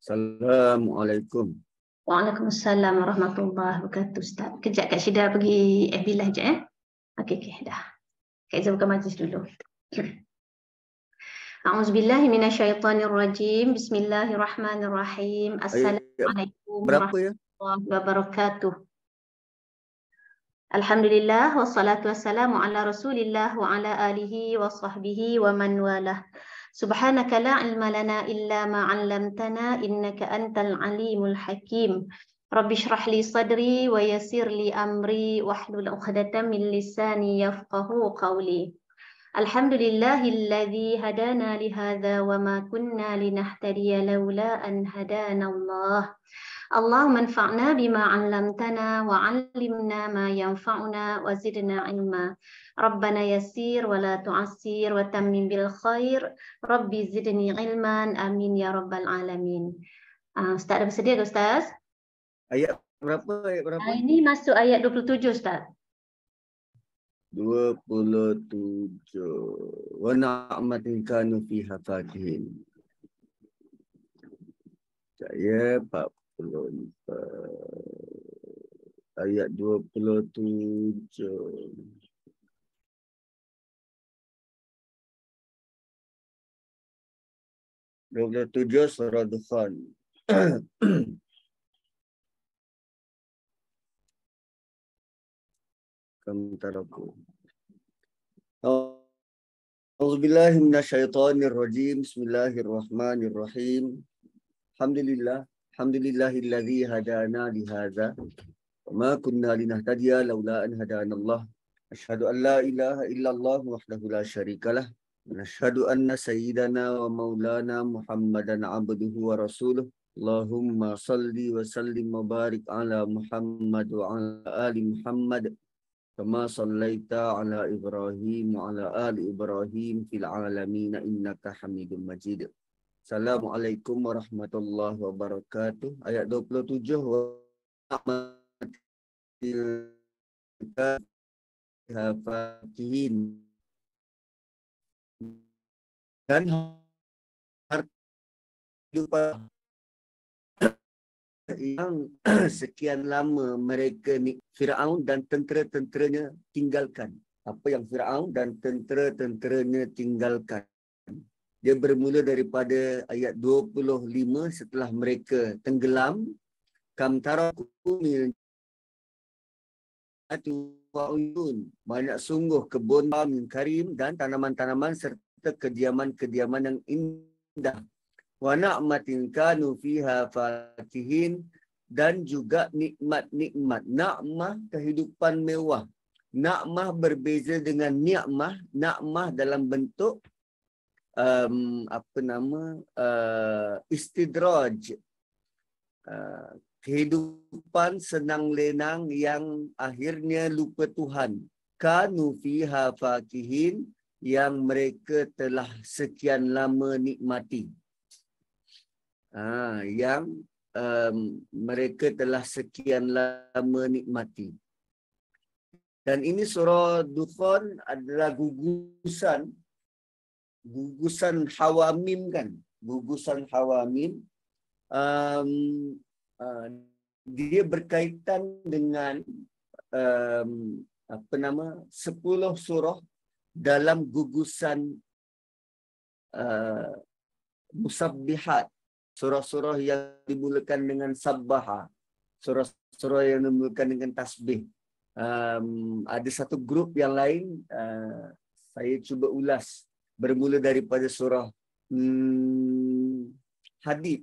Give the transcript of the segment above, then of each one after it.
Assalamualaikum. Waalaikumsalam warahmatullahi wabarakatuh, Ustaz. Kejap Kak Syida pergi FB lah sekejap, Okey, dah. Kak Izzah buka majlis dulu. A'udzubillahi minasyaitonirrajim. Bismillahirrahmanirrahim. Assalamualaikum Berapa ya? warahmatullahi wabarakatuh. Alhamdulillah wassalatu wassalamu ala Rasulillah wa ala alihi wa sahbihi wa man walah. Subhanaka la ilma lana illa ma 'allamtana innaka antal alimul hakim. Rabbi shrah li sadri wa yassir li amri wahlul 'uqdatam min lisani yafqahu qawli. Alhamdulillahilladzi hadana li hadza wa ma kunna linahtadiya laula an hadana Allah. Allahumma anfa'na bima 'allamtana wa 'allimna ma yanfa'una wa zidna 'ilma. Rabbana yassir wa la tu'assir wa tammim bil khair. Rabbi zidni 'ilman. Amin ya rabbal alamin. Ustaz dah bersedia ke Ustaz? Ayat berapa? Ini masuk ayat 27 Ustaz. 27. Wa na'matin kanu fiha fakihin. Ayat 44. Ayat 27. Surah Dukhan. Kamtaraku. A'udzubillahi minasyaitonirrajim. Bismillahirrahmanirrahim. Alhamdulillahilladzi hadana li hadza wa ma kunna linahtadiya laula an hadanallah. Asyhadu an la ilaha illallah wahdahu la syarikalah wa asyhadu anna sayyidana wa maulana Muhammadan abduhu wa rasuluh. Allahumma salli wa sallim wa barik ala Muhammad wa ala ali Muhammad kama sallaita ala Ibrahim wa ala ali Ibrahim fil alamin innaka Hamidum Majid. Assalamualaikum warahmatullahi wabarakatuh. Ayat 27 dan harta yang sekian lama mereka ni Firaun dan tentera-tenteranya tinggalkan. Apa yang Firaun dan tentera-tenteranya tinggalkan. Dia bermula daripada ayat 25 setelah mereka tenggelam. Kam taraku min banyak sungguh kebun min karim dan tanaman-tanaman serta kediaman-kediaman yang indah. Wa na'matin kanu fiha fakihin dan juga nikmat-nikmat. Na'mah kehidupan mewah. Na'mah berbeza dengan ni'mah. Na'mah dalam bentuk istidraj. Kehidupan senang lenang yang akhirnya lupa Tuhan. Kanu fiha fakihin yang mereka telah sekian lama nikmati. Yang mereka telah sekian lama nikmati. Dan ini surah Dukhan adalah gugusan Hawamim kan. Gugusan Hawamim. Dia berkaitan dengan 10 surah dalam gugusan musabbihat. Surah-surah yang dimulakan dengan sabbaha. Surah-surah yang dimulakan dengan tasbih. Ada satu grup yang lain, saya cuba ulas. Bermula daripada surah Hadid.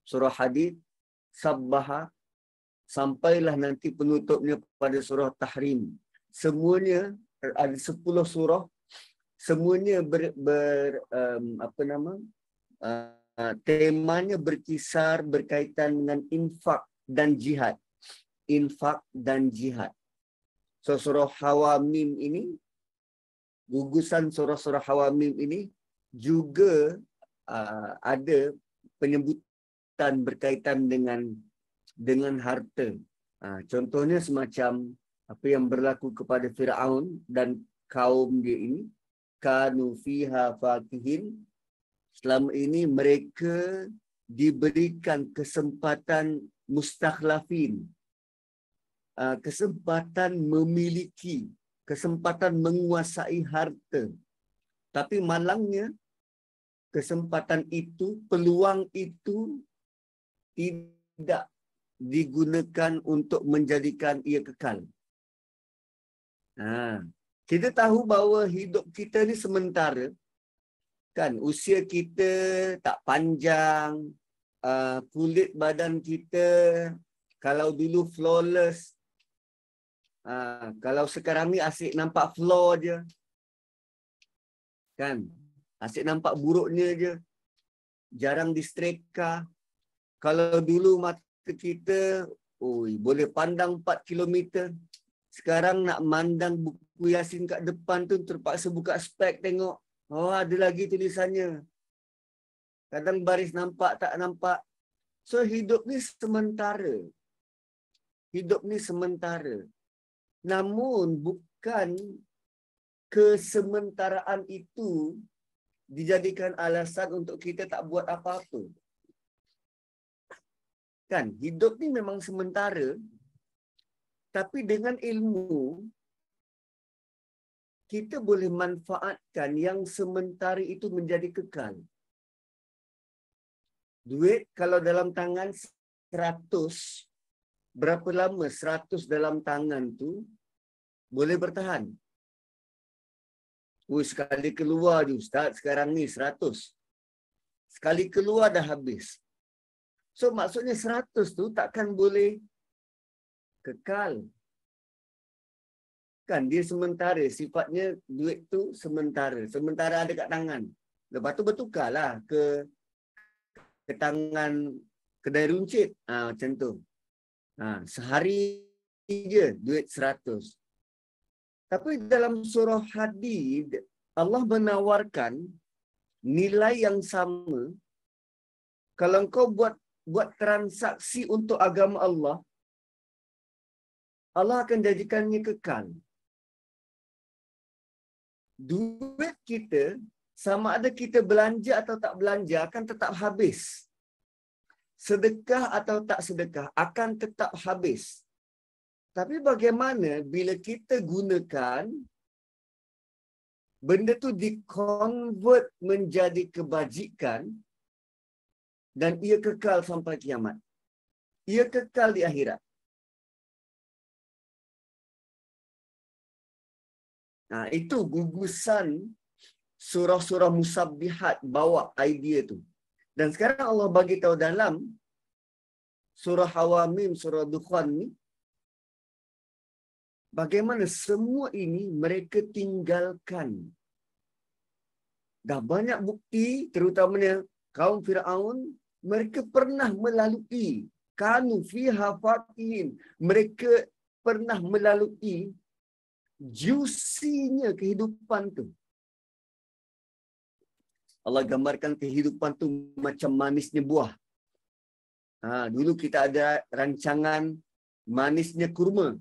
Surah Hadid, sabbaha, sampailah nanti penutupnya pada surah Tahrim. Semuanya ada 10 surah. Semuanya temanya berkisar berkaitan dengan infak dan jihad. Infak dan jihad. So, surah Hawamim ini, gugusan surah-surah Hawamim ini juga ada penyebutan berkaitan dengan harta. Contohnya semacam apa yang berlaku kepada Firaun dan kaum dia ini. Kanu fiha fakihin. Selama ini mereka diberikan kesempatan mustakhlafin, kesempatan memiliki, kesempatan menguasai harta. Tapi malangnya, kesempatan itu, peluang itu tidak digunakan untuk menjadikan ia kekal. Kita tahu bahawa hidup kita ni sementara. Kan, usia kita tak panjang, kulit badan kita kalau dulu flawless, kalau sekarang ni asyik nampak flaw je. Kan, asyik nampak buruknya je. Jarang distreka. Kalau dulu mata kita, boleh pandang 4 kilometer. Sekarang nak mandang buku Yasin kat depan tu terpaksa buka spek tengok. Ada lagi tulisannya. Kadang baris nampak, tak nampak. So, hidup ni sementara. Hidup ni sementara. Namun, bukan kesementaraan itu dijadikan alasan untuk kita tak buat apa-apa. Kan, hidup ni memang sementara. Tapi dengan ilmu, kita boleh manfaatkan yang sementara itu menjadi kekal. Duit kalau dalam tangan 100, berapa lama 100 dalam tangan tu boleh bertahan? Sekali keluar je Ustaz, sekarang ni 100. Sekali keluar dah habis. So maksudnya 100 tu takkan boleh kekal. Kan dia sementara, sifatnya duit tu sementara. Sementara ada kat tangan. Lepas tu bertukarlah ke tangan kedai runcit. Macam tu. Sehari je duit 100. Tapi dalam surah Hadid, Allah menawarkan nilai yang sama. Kalau kau buat transaksi untuk agama Allah, Allah akan jadikannya kekal. Duit kita, sama ada kita belanja atau tak belanja, akan tetap habis. Sedekah atau tak sedekah, akan tetap habis. Tapi bagaimana bila kita gunakan, benda tu di-convert menjadi kebajikan, dan ia kekal sampai kiamat. Ia kekal di akhirat. Itu gugusan surah-surah Musabbihat bawa idea tu. Dan sekarang Allah bagi tahu dalam surah Hawamim, surah Dukhan ni, bagaimana semua ini mereka tinggalkan. Dah banyak bukti, terutamanya kaum Fir'aun, mereka pernah melalui kanu fiha fakihin. Mereka pernah melalui juicy-nya kehidupan tu. Allah gambarkan kehidupan tu macam manisnya buah. Dulu kita ada rancangan manisnya kurma.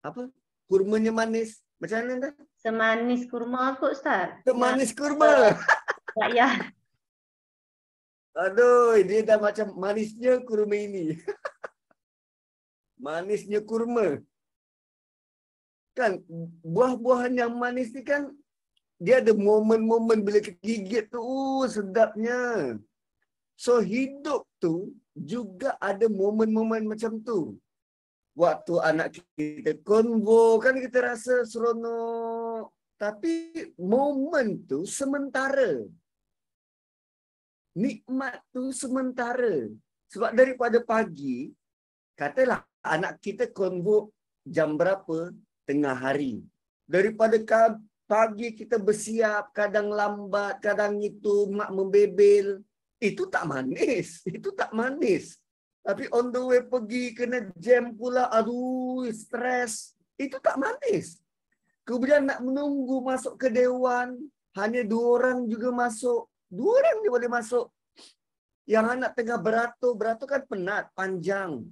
Apa? Kurmanya manis. Macam mana dah? Semanis kurma kot Ustaz. Semanis kurma. Ya. Aduh, dia dah macam manisnya kurma ini. Manisnya kurma. Kan, buah-buahan yang manis ni kan, dia ada momen-momen bila kita gigit tu, sedapnya. So, hidup tu juga ada momen-momen macam tu. Waktu anak kita konvo, kan kita rasa seronok. Tapi momen tu sementara. Nikmat tu sementara. Sebab daripada pagi, katalah anak kita konvo jam berapa? Tengah hari. Daripada pagi kita bersiap, kadang lambat, kadang itu mak membebel. Itu tak manis. Itu tak manis. Tapi on the way pergi kena jam pula. Aduh, stres. Itu tak manis. Kemudian nak menunggu masuk ke dewan. Hanya 2 orang juga masuk. 2 orang dia boleh masuk. Yang anak tengah beratur. Beratur kan penat, panjang.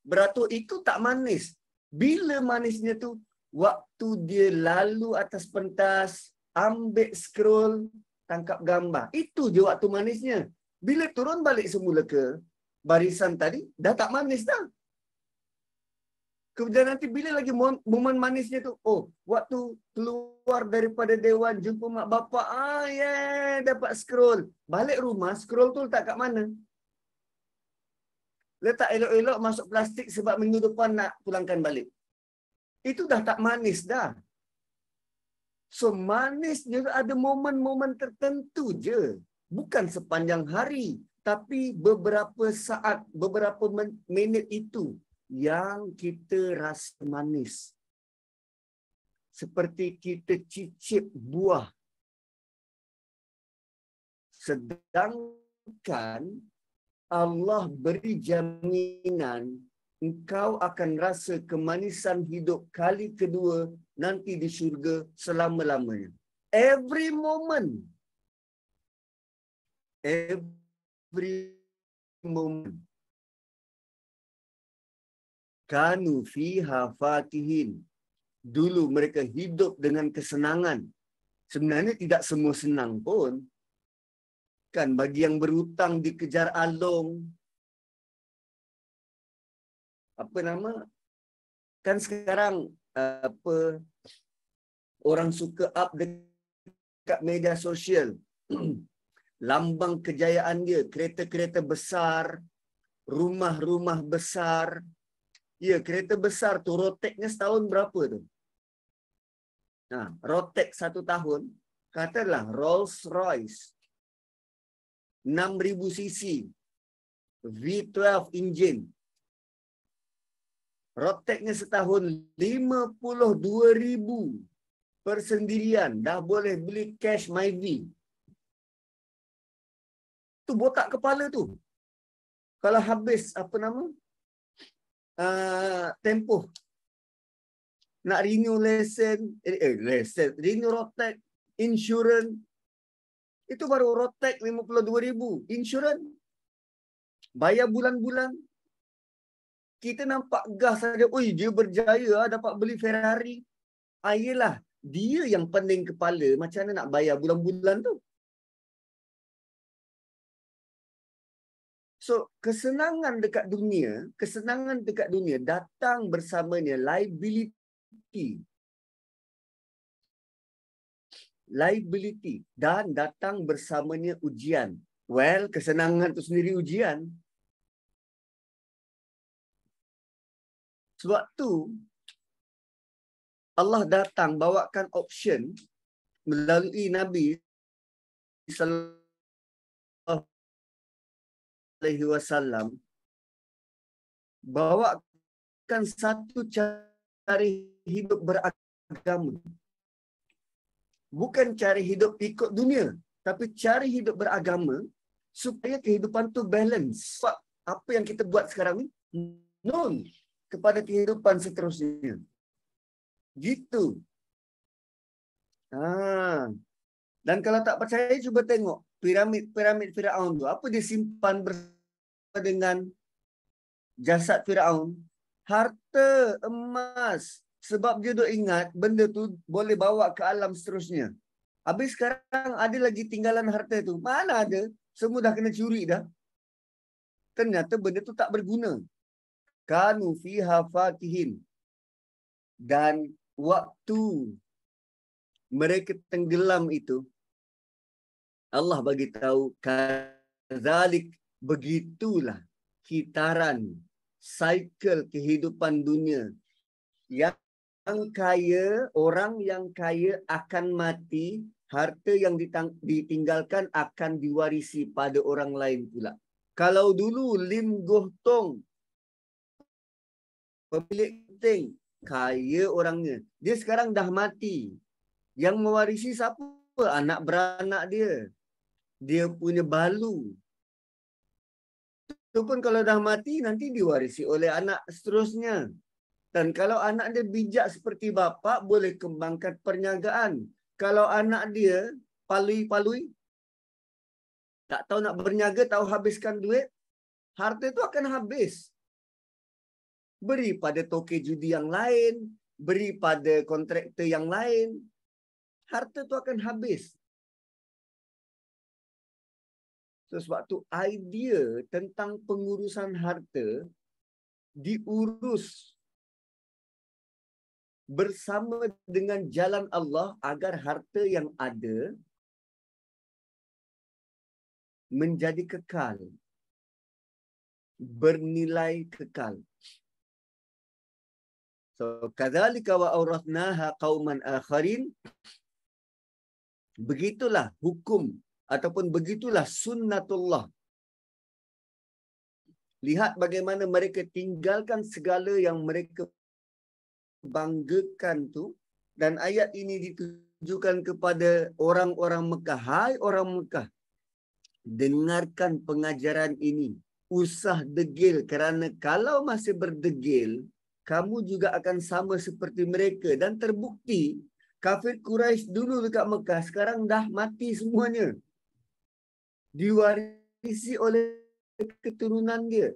Beratur itu tak manis. Bila manisnya tu? Waktu dia lalu atas pentas, ambil scroll, tangkap gambar. Itu je waktu manisnya. Bila turun balik semula ke barisan tadi, dah tak manis dah. Kemudian nanti bila lagi momen manisnya tu, oh, waktu keluar daripada dewan, jumpa mak bapak, dapat scroll. Balik rumah, scroll tu letak kat mana? Letak elok-elok masuk plastik sebab minggu depan nak pulangkan balik. Itu dah tak manis dah. So, manis juga ada momen-momen tertentu je. Bukan sepanjang hari. Tapi beberapa saat, beberapa minit itu yang kita rasa manis. Seperti kita cicip buah. Sedangkan Allah beri jaminan engkau akan rasa kemanisan hidup kali kedua nanti di syurga selama-lamanya. Every moment. Every moment. Kanu fiha fatihin. Dulu mereka hidup dengan kesenangan. Sebenarnya tidak semua senang pun. Kan bagi yang berhutang dikejar alung. Apa nama? Kan sekarang orang suka up dekat media sosial. Lambang kejayaan dia, kereta-kereta besar, rumah-rumah besar. Ya, kereta besar tu roteknya setahun berapa tu? Rotek 1 tahun, katalah Rolls Royce 6,000 cc V12 engine. Roteknya setahun 52,000 persendirian. Dah boleh beli cash MyV. Tu botak kepala tu. Kalau habis apa nama? Tempoh. Nak renew lesen, renew rotek, insurans. Itu baru rotek 52,000. Insurans. Bayar bulan-bulan. Kita nampak gas saja. Oi, dia berjaya dapat beli Ferrari. Yelah, dia yang pening kepala macam mana nak bayar bulan-bulan tu. So, kesenangan dekat dunia datang bersamanya liability. Liability dan datang bersamanya ujian. Well, kesenangan tu sendiri ujian. Sebab tu Allah datang bawakan option melalui Nabi sallallahu alaihi wasallam, bawakan satu cara hidup beragama. Bukan cara hidup ikut dunia, tapi cara hidup beragama supaya kehidupan tu balance. Sebab apa yang kita buat sekarang ni nun kepada kehidupan seterusnya. Gitu. Dan kalau tak percaya, cuba tengok piramid Firaun tu. Apa dia simpan bersama dengan jasad Firaun? Harta, emas. Sebab dia duk ingat benda tu boleh bawa ke alam seterusnya. Habis sekarang ada lagi tinggalan harta tu. Mana ada? Semua dah kena curi dah. Ternyata benda tu tak berguna. Kanu fiha fakihin. Dan waktu mereka tenggelam itu, Allah bagi tahu, kadzalik, begitulah kitaran cycle kehidupan dunia. Yang kaya, orang yang kaya akan mati, harta yang ditinggalkan akan diwarisi pada orang lain pula. Kalau dulu Lim Goh Tong, pemilik penting, kaya orangnya, dia sekarang dah mati. Yang mewarisi siapa? Anak beranak dia. Dia punya balu. Itu pun kalau dah mati, nanti diwarisi oleh anak seterusnya. Dan kalau anak dia bijak seperti bapa, boleh kembangkan perniagaan. Kalau anak dia palui-palui, tak tahu nak berniaga, tahu habiskan duit, harta itu akan habis. Beri pada tokey judi yang lain, beri pada kontraktor yang lain, harta itu akan habis. So, sebab tu idea tentang pengurusan harta diurus bersama dengan jalan Allah agar harta yang ada menjadi kekal, bernilai kekal. So, kadzalika wa awrathnaha qauman akharin. Begitulah hukum ataupun begitulah sunnatullah. Lihat bagaimana mereka tinggalkan segala yang mereka banggakan tu, dan ayat ini ditujukan kepada orang-orang Mekah. Hai orang Mekah, dengarkan pengajaran ini. Usah degil, kerana kalau masih berdegil, kamu juga akan sama seperti mereka. Dan terbukti kafir Quraisy dulu dekat Mekah sekarang dah mati semuanya, diwarisi oleh keturunan dia.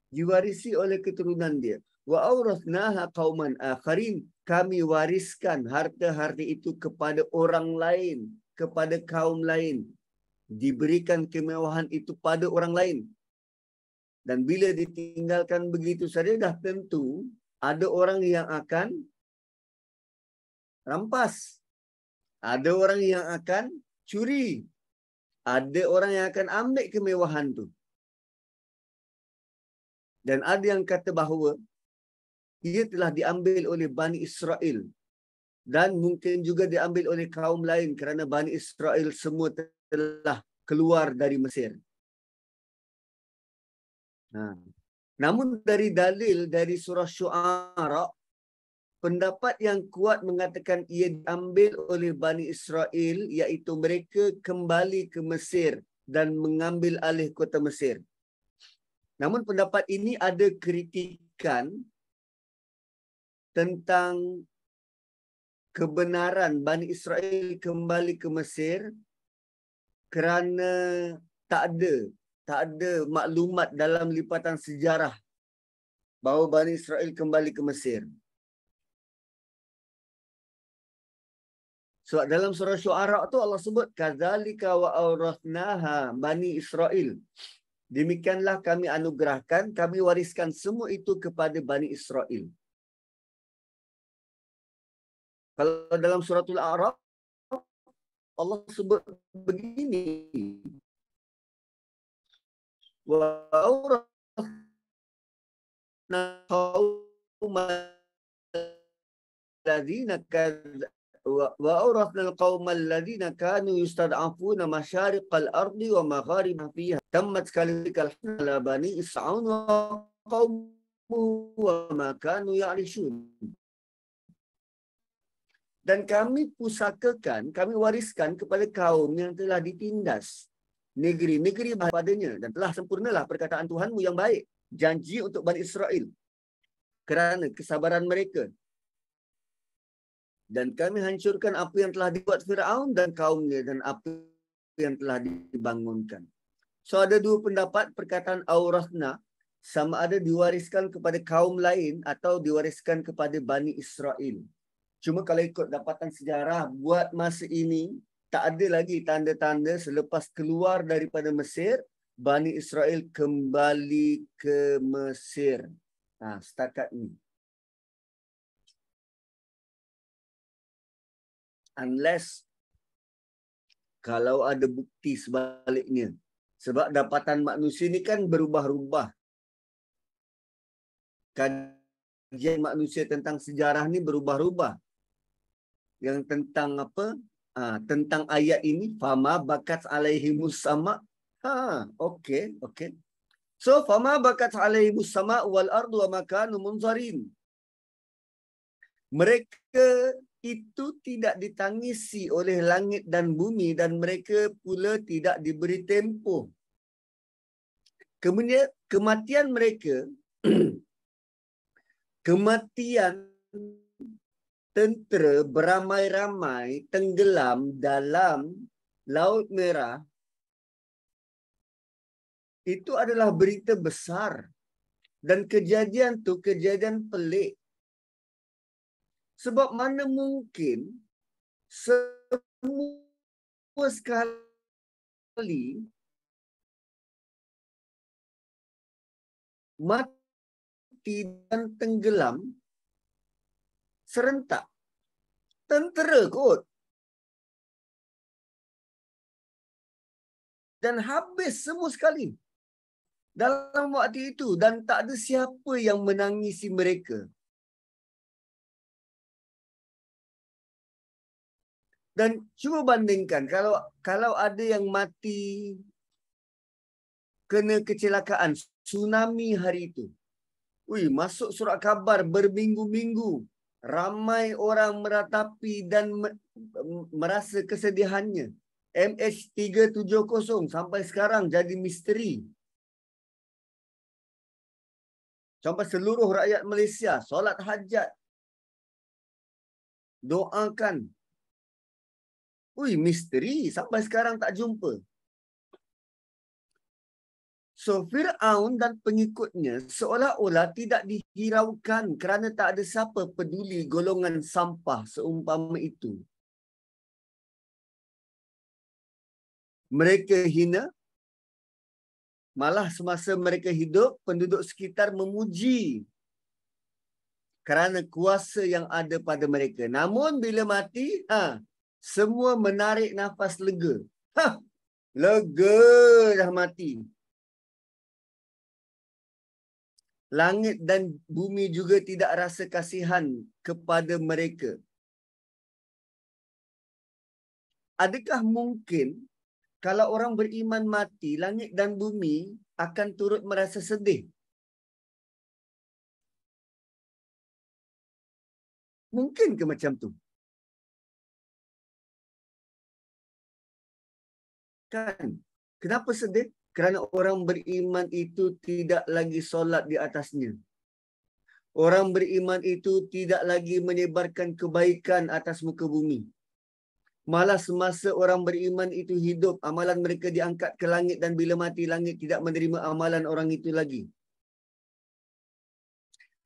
Diwarisi oleh keturunan dia. Wa awrathnaha qauman akharin. Kami wariskan harta-harta itu kepada orang lain, kepada kaum lain. Diberikan kemewahan itu pada orang lain. Dan bila ditinggalkan begitu saja, dah tentu ada orang yang akan rampas. Ada orang yang akan curi. Ada orang yang akan ambil kemewahan tu. Dan ada yang kata bahawa ia telah diambil oleh Bani Israel. Dan mungkin juga diambil oleh kaum lain kerana Bani Israel semua telah keluar dari Mesir. Namun dari dalil dari surah Syu'ara, pendapat yang kuat mengatakan ia diambil oleh Bani Israel, iaitu mereka kembali ke Mesir dan mengambil alih kota Mesir. Namun pendapat ini ada kritikan tentang kebenaran Bani Israel kembali ke Mesir kerana tak ada maklumat dalam lipatan sejarah bahawa Bani Israel kembali ke Mesir. Sebab dalam surah Syu'ara tu Allah sebut kadzalika wa awrathnaha Bani Israel. Demikianlah kami anugerahkan, kami wariskan semua itu kepada Bani Israel. Kalau dalam suratul A'raf Allah sebut begini, wa awrathna qauman ladzina wa awrathna al-qaumal ladzina kanu yustad'afuna masyariqal ardi wa magharibaha fiha tammat kalikal ala bani Israil wa qaumuhu wa ma kanu ya'rishun. Dan kami pusakakan, kami wariskan kepada kaum yang telah ditindas negeri-negeri padanya, dan telah sempurnalah perkataan Tuhanmu yang baik, janji untuk Bani Israel kerana kesabaran mereka. Dan kami hancurkan apa yang telah dibuat Firaun dan kaumnya dan apa yang telah dibangunkan. So ada dua pendapat perkataan awrathna, sama ada diwariskan kepada kaum lain atau diwariskan kepada Bani Israel. Cuma kalau ikut dapatan sejarah, buat masa ini tak ada lagi tanda-tanda selepas keluar daripada Mesir, Bani Israel kembali ke Mesir. Setakat ini. Unless kalau ada bukti sebaliknya. Sebab dapatan manusia ni kan berubah-ubah. Kajian manusia tentang sejarah ni berubah-ubah. Yang tentang apa? Tentang ayat ini, fama bakat alaihimus sama. Okey. So fama bakat alaihimus sama wal ardu wa makanu munzarin. Mereka itu tidak ditangisi oleh langit dan bumi dan mereka pula tidak diberi tempoh. Kemudian kematian mereka kematian tentera beramai-ramai tenggelam dalam Laut Merah itu adalah berita besar. Dan kejadian tu kejadian pelik. Sebab mana mungkin semua sekali kali mati dan tenggelam serentak. Tentera kot. Dan habis semua sekali dalam waktu itu. Dan tak ada siapa yang menangisi mereka. Dan cuba bandingkan, kalau ada yang mati kena kecelakaan tsunami hari itu. Masuk surat khabar berminggu-minggu. Ramai orang meratapi dan merasa kesedihannya. MH370 sampai sekarang jadi misteri. Sampai seluruh rakyat Malaysia solat hajat, doakan. Misteri sampai sekarang tak jumpa. So Fir'aun dan pengikutnya seolah-olah tidak dihiraukan kerana tak ada siapa peduli golongan sampah seumpama itu. Mereka hina, malah semasa mereka hidup, penduduk sekitar memuji kerana kuasa yang ada pada mereka. Namun bila mati, semua menarik nafas lega. Lega dah mati. Langit dan bumi juga tidak rasa kasihan kepada mereka. Adakah mungkin kalau orang beriman mati, langit dan bumi akan turut merasa sedih? Mungkin ke macam tu? Kan? Kenapa sedih? Kerana orang beriman itu tidak lagi solat di atasnya. Orang beriman itu tidak lagi menyebarkan kebaikan atas muka bumi. Malah semasa orang beriman itu hidup, amalan mereka diangkat ke langit dan bila mati langit tidak menerima amalan orang itu lagi.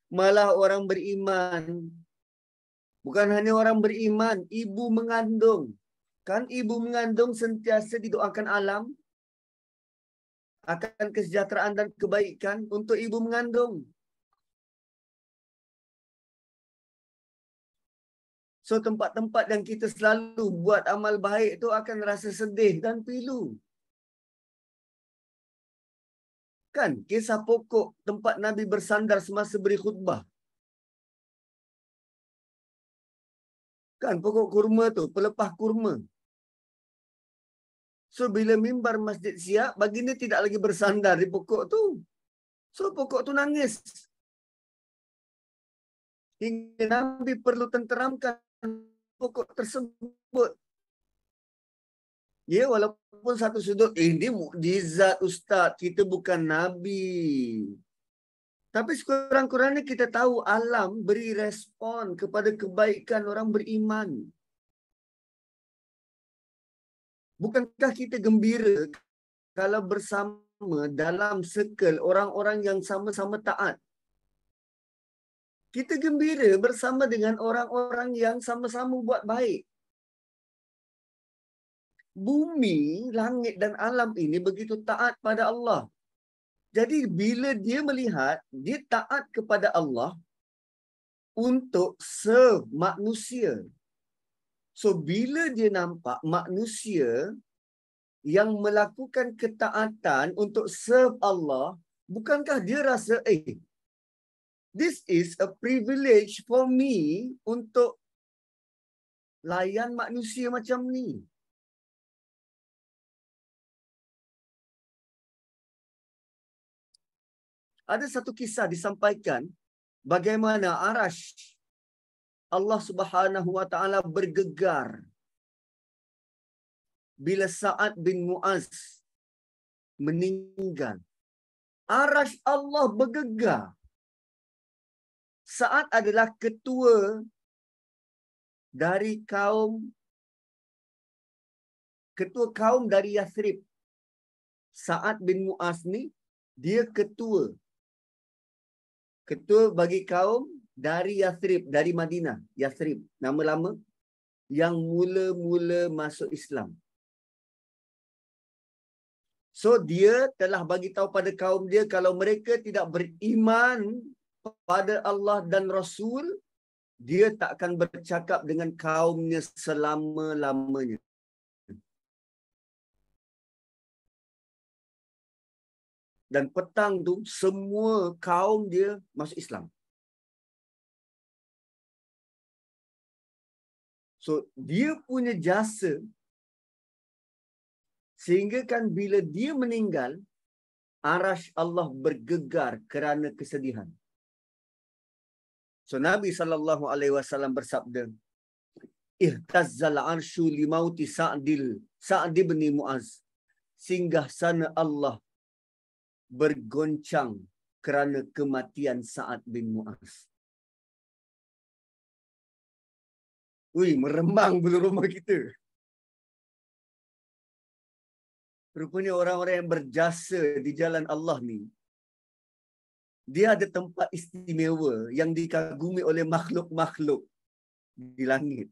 Malah orang beriman, bukan hanya orang beriman, ibu mengandung. Kan ibu mengandung sentiasa didoakan alam akan kesejahteraan dan kebaikan untuk ibu mengandung. So tempat-tempat yang kita selalu buat amal baik tu akan rasa sedih dan pilu. Kan kisah pokok tempat Nabi bersandar semasa beri khutbah. Kan pokok kurma tu, pelepah kurma. So bila mimbar masjid siap, baginda tidak lagi bersandar di pokok tu. So pokok tu nangis. Hingga Nabi perlu tenteramkan pokok tersebut. Ya, walaupun satu sudut, ini mukjizat Ustaz, kita bukan Nabi. Tapi sekurang-kurangnya kita tahu alam beri respon kepada kebaikan orang beriman. Bukankah kita gembira kalau bersama dalam circle orang-orang yang sama-sama taat? Kita gembira bersama dengan orang-orang yang sama-sama buat baik. Bumi, langit dan alam ini begitu taat pada Allah. Jadi bila dia melihat, dia taat kepada Allah untuk serve manusia. So bila dia nampak manusia yang melakukan ketaatan untuk serve Allah, bukankah dia rasa, this is a privilege for me untuk layan manusia macam ni. Ada satu kisah disampaikan bagaimana Arash Allah Subhanahu wa taala bergegar bila Sa'ad bin Mu'az meninggal. Arash Allah bergegar. Sa'ad adalah ketua kaum dari Yathrib. Sa'ad bin Mu'az ni dia ketua bagi kaum dari Yathrib, dari Madinah, Yathrib, nama lama yang mula-mula masuk Islam. So dia telah bagi tahu pada kaum dia kalau mereka tidak beriman pada Allah dan Rasul, dia tak akan bercakap dengan kaumnya selama-lamanya. Dan petang tu semua kaum dia masuk Islam. So dia punya jasa sehingga kan bila dia meninggal, arasy Allah bergegar kerana kesedihan. So Nabi SAW bersabda, ihtazzal arsyu limauti Sa'd bin Mu'az. Singgah sana Allah bergoncang kerana kematian Sa'ad bin Mu'az. Ui, merembang bulu rumah kita. Rupanya orang-orang yang berjasa di jalan Allah ni, dia ada tempat istimewa yang dikagumi oleh makhluk-makhluk di langit.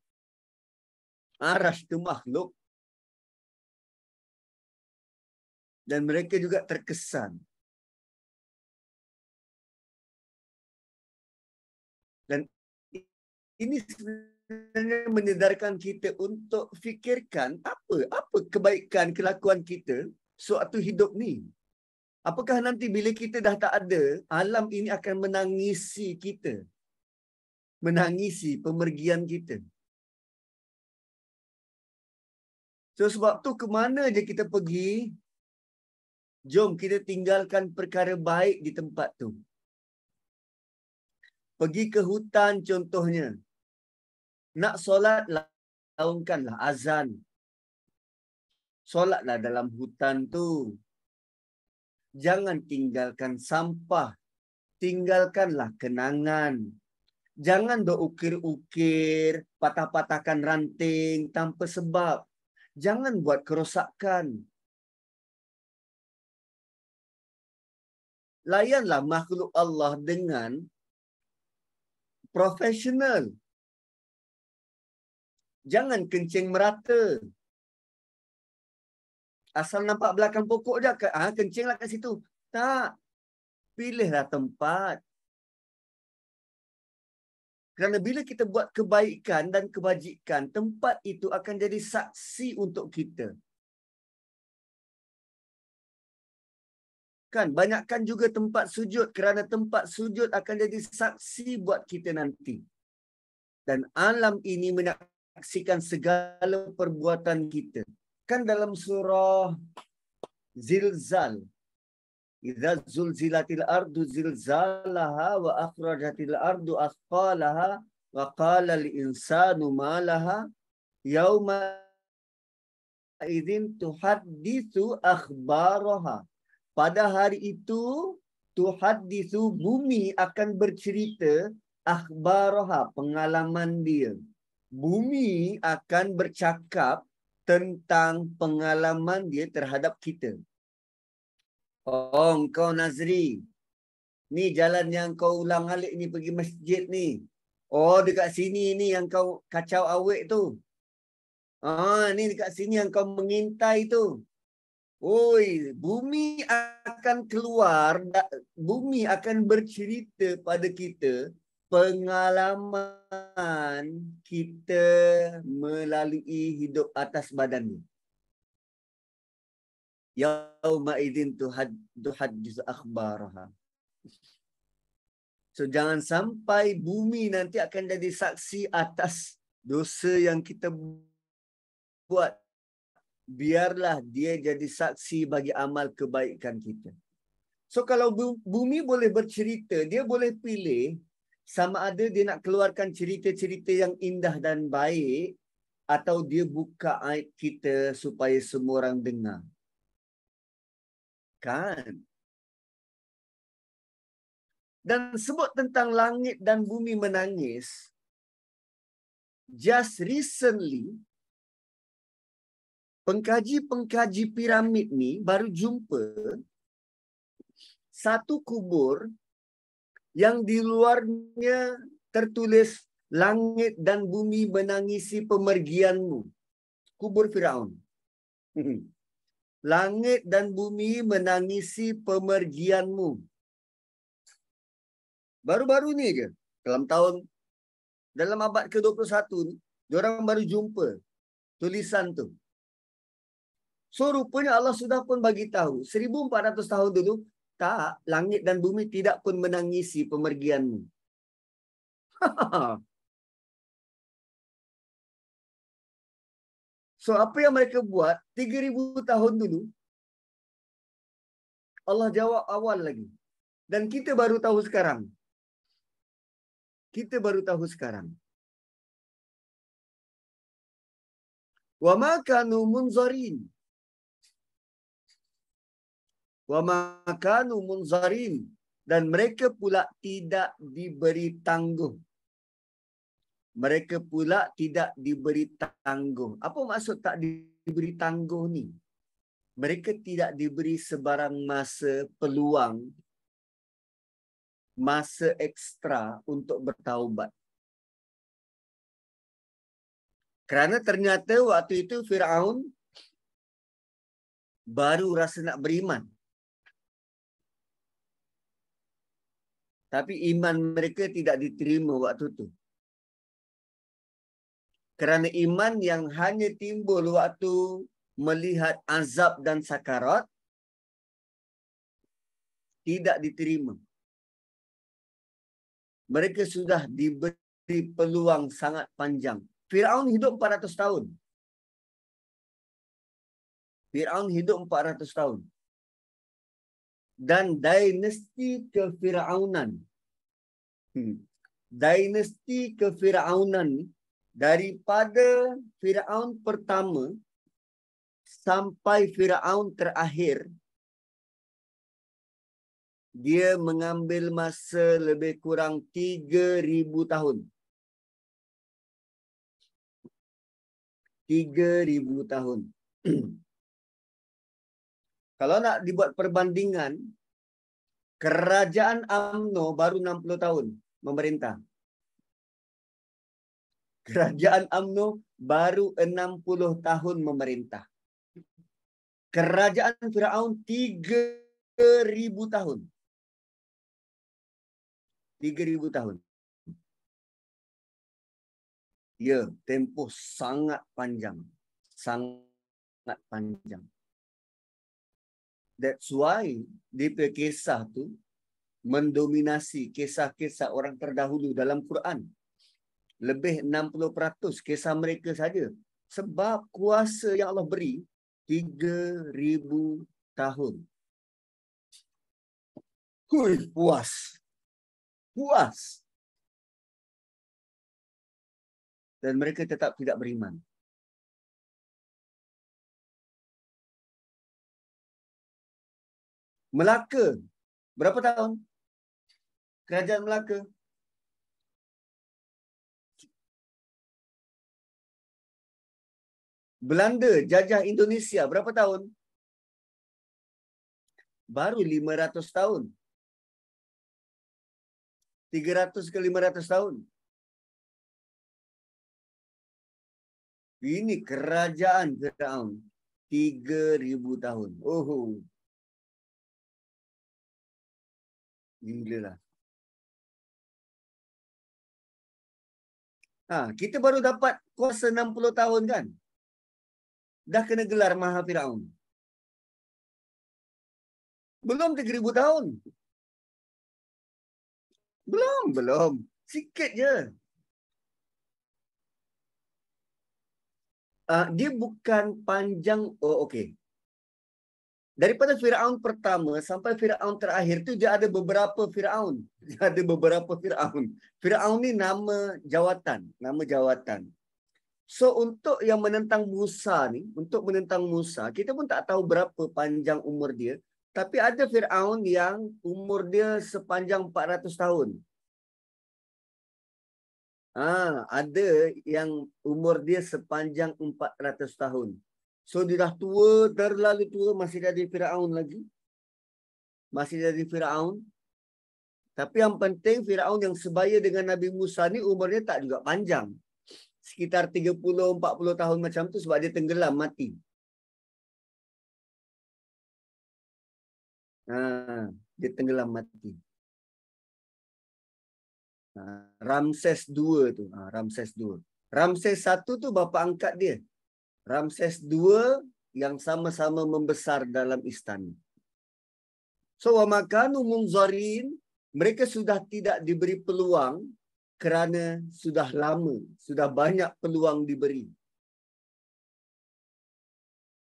Arasy tu makhluk. Dan mereka juga terkesan. Dan ini sebenarnya menyedarkan kita untuk fikirkan apa kebaikan kelakuan kita suatu hidup ni. Apakah nanti bila kita dah tak ada, alam ini akan menangisi kita. Menangisi pemergian kita. So sebab tu ke mana je kita pergi, jom kita tinggalkan perkara baik di tempat tu. Pergi ke hutan contohnya. Nak solat, laungkanlah azan. Solatlah dalam hutan tu. Jangan tinggalkan sampah. Tinggalkanlah kenangan. Jangan ukir-ukir, patah-patahkan ranting tanpa sebab. Jangan buat kerosakan. Layanlah makhluk Allah dengan profesional. Jangan kencing merata. Asal nampak belakang pokok je, kencinglah kat situ. Tak. Pilihlah tempat. Kerana bila kita buat kebaikan dan kebajikan, tempat itu akan jadi saksi untuk kita. Kan, banyakkan juga tempat sujud kerana tempat sujud akan jadi saksi buat kita nanti. Dan alam ini menyaksikan segala perbuatan kita. Kan dalam surah Zilzal, idza zulzilatil ardu zilzalaha wa akhrajatil ardu athqalaha wa qala lil insanu ma laha yauma idzin tuhadditsu akhbaraha. Pada hari itu tuhadditsu, bumi akan bercerita, akhbaraha, pengalaman dia. Bumi akan bercakap tentang pengalaman dia terhadap kita. Oh, kau Nazri, ni jalan yang kau ulang alik ni pergi masjid ni. Oh, dekat sini ni yang kau kacau awek tu. Ni dekat sini yang kau mengintai tu. Oi, bumi akan keluar, bumi akan bercerita pada kita pengalaman kita melalui hidup atas badan ni. Yauma idzin tuhadditsu akhbaraha. So jangan sampai bumi nanti akan jadi saksi atas dosa yang kita buat. Biarlah dia jadi saksi bagi amal kebaikan kita. So kalau bumi boleh bercerita, dia boleh pilih sama ada dia nak keluarkan cerita-cerita yang indah dan baik atau dia buka aib kita supaya semua orang dengar. Kan? Dan sebut tentang langit dan bumi menangis. Just recently, pengkaji-pengkaji piramid ni baru jumpa satu kubur yang di luarnya tertulis langit dan bumi menangisi pemergianmu. Kubur Firaun. Langit dan bumi menangisi pemergianmu. Baru-baru ni je. Dalam abad ke-21 ni, diorang baru jumpa tulisan tu. So rupanya Allah sudah pun bagi tahu 1400 tahun dulu, tak, langit dan bumi tidak pun menangisi pemergianmu. So apa yang mereka buat 3000 tahun dulu, Allah jawab awal lagi. Dan kita baru tahu sekarang. Kita baru tahu sekarang. Wa ma kanu munzarin. Wa ma kanu munzarin. Dan mereka pula tidak diberi tangguh. Mereka pula tidak diberi tangguh. Apa maksud tak diberi tangguh ni? Mereka tidak diberi sebarang masa peluang, masa ekstra untuk bertaubat. Kerana ternyata waktu itu Firaun baru rasa nak beriman. Tapi iman mereka tidak diterima waktu itu. Kerana iman yang hanya timbul waktu melihat azab dan sakarat tidak diterima. Mereka sudah diberi peluang sangat panjang. Firaun hidup 400 tahun. Firaun hidup 400 tahun. Dan dinasti kefiraunan. Dinasti kefiraunan daripada Firaun pertama sampai Firaun terakhir, dia mengambil masa lebih kurang 3000 tahun. 3000 tahun. Kalau nak dibuat perbandingan, kerajaan UMNO baru 60 tahun memerintah. Kerajaan UMNO baru 60 tahun memerintah. Kerajaan Firaun 3000 tahun. 3000 tahun. Ya, tempoh sangat panjang. Sangat panjang. That's why di kisah tu mendominasi kisah-kisah orang terdahulu dalam Quran. Lebih 60% kisah mereka saja. Sebab kuasa yang Allah beri 3000 tahun. Hui, puas. Puas. Dan mereka tetap tidak beriman. Melaka. Berapa tahun? Kerajaan Melaka. Belanda jajah Indonesia. Berapa tahun? Baru 500 tahun. 300 ke 500 tahun. Ini kerajaan Firaun. 3000 tahun. Oh. Gila lah. Kita baru dapat kuasa 60 tahun kan? Dah kena gelar Maha Firaun. Belum 3000 tahun. Belum. Sikit je. Dia bukan panjang. Oh, okey. Daripada Firaun pertama sampai Firaun terakhir tu dia ada beberapa Firaun. Dia ada beberapa Firaun. Firaun ni nama jawatan. So untuk yang menentang Musa, kita pun tak tahu berapa panjang umur dia. Tapi ada Firaun yang umur dia sepanjang 400 tahun. Ada yang umur dia sepanjang 400 tahun. So dia dah tua, terlalu tua, masih jadi Firaun lagi. Masih jadi Firaun. Tapi yang penting Firaun yang sebaya dengan Nabi Musa ni umurnya tak juga panjang. Sekitar 30-40 tahun macam tu sebab dia tenggelam mati. Dia tenggelam mati. Ramses II tu. Ramses II. Ramses I tu bapa angkat dia. Ramses II yang sama-sama membesar dalam istana. So, wa makanu munzarin, mereka sudah tidak diberi peluang kerana sudah lama, sudah banyak peluang diberi.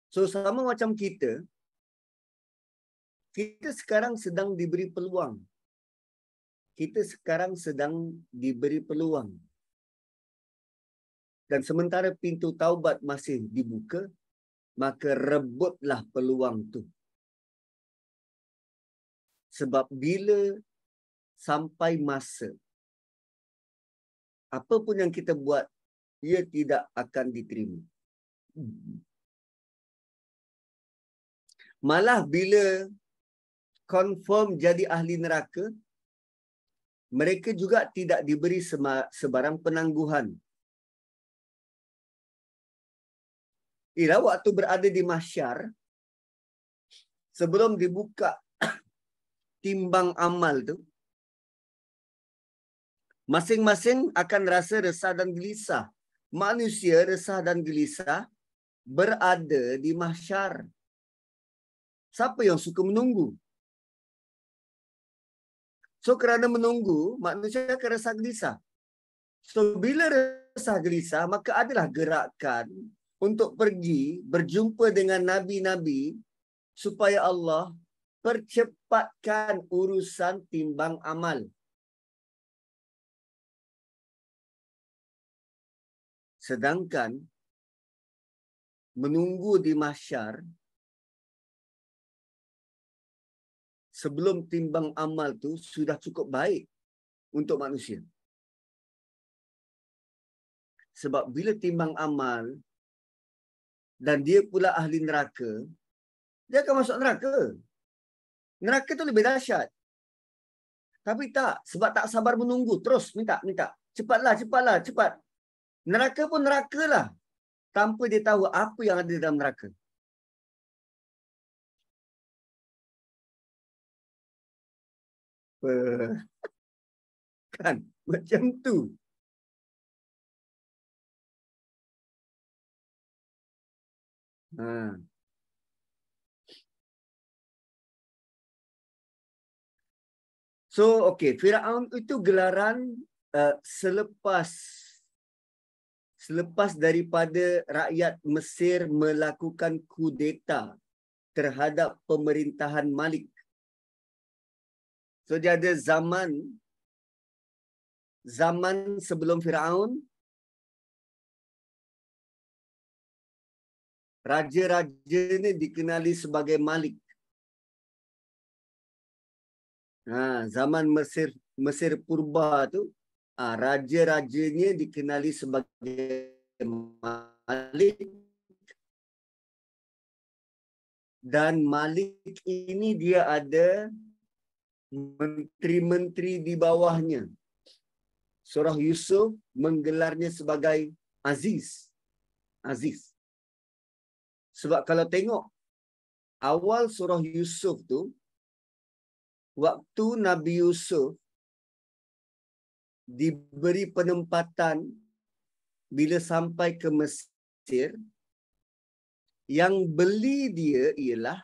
So, sama macam kita sekarang sedang diberi peluang. Kita sekarang sedang diberi peluang. Dan sementara pintu taubat masih dibuka, maka rebutlah peluang tu. Sebab bila sampai masa, apa pun yang kita buat, ia tidak akan diterima. Malah bila confirm jadi ahli neraka, mereka juga tidak diberi sebarang penangguhan. Ialah waktu berada di mahsyar, sebelum dibuka timbang amal tu, masing-masing akan rasa resah dan gelisah. Manusia resah dan gelisah berada di mahsyar. Siapa yang suka menunggu? So, kerana menunggu, manusia akan resah gelisah. So, bila resah gelisah, maka adalah gerakan untuk pergi berjumpa dengan nabi-nabi supaya Allah percepatkan urusan timbang amal. Sedangkan menunggu di mahsyar sebelum timbang amal tu sudah cukup baik untuk manusia. Sebab bila timbang amal dan dia pula ahli neraka, dia akan masuk neraka. Neraka tu lebih dahsyat. Tapi tak, sebab tak sabar menunggu, terus minta. Cepatlah, cepat. Neraka pun neraka lah. Tanpa dia tahu apa yang ada dalam neraka. Kan? Macam tu. So, okey. Firaun itu gelaran selepas daripada rakyat Mesir melakukan kudeta terhadap pemerintahan Malik. So, dia ada zaman sebelum Firaun, raja-raja ni dikenali sebagai Malik. Zaman Mesir purba tu, raja-rajanya dikenali sebagai Malik. Dan Malik ini dia ada menteri-menteri di bawahnya. Surah Yusuf menggelarnya sebagai Aziz. Sebab kalau tengok awal surah Yusuf tu, waktu Nabi Yusuf diberi penempatan bila sampai ke Mesir, yang beli dia ialah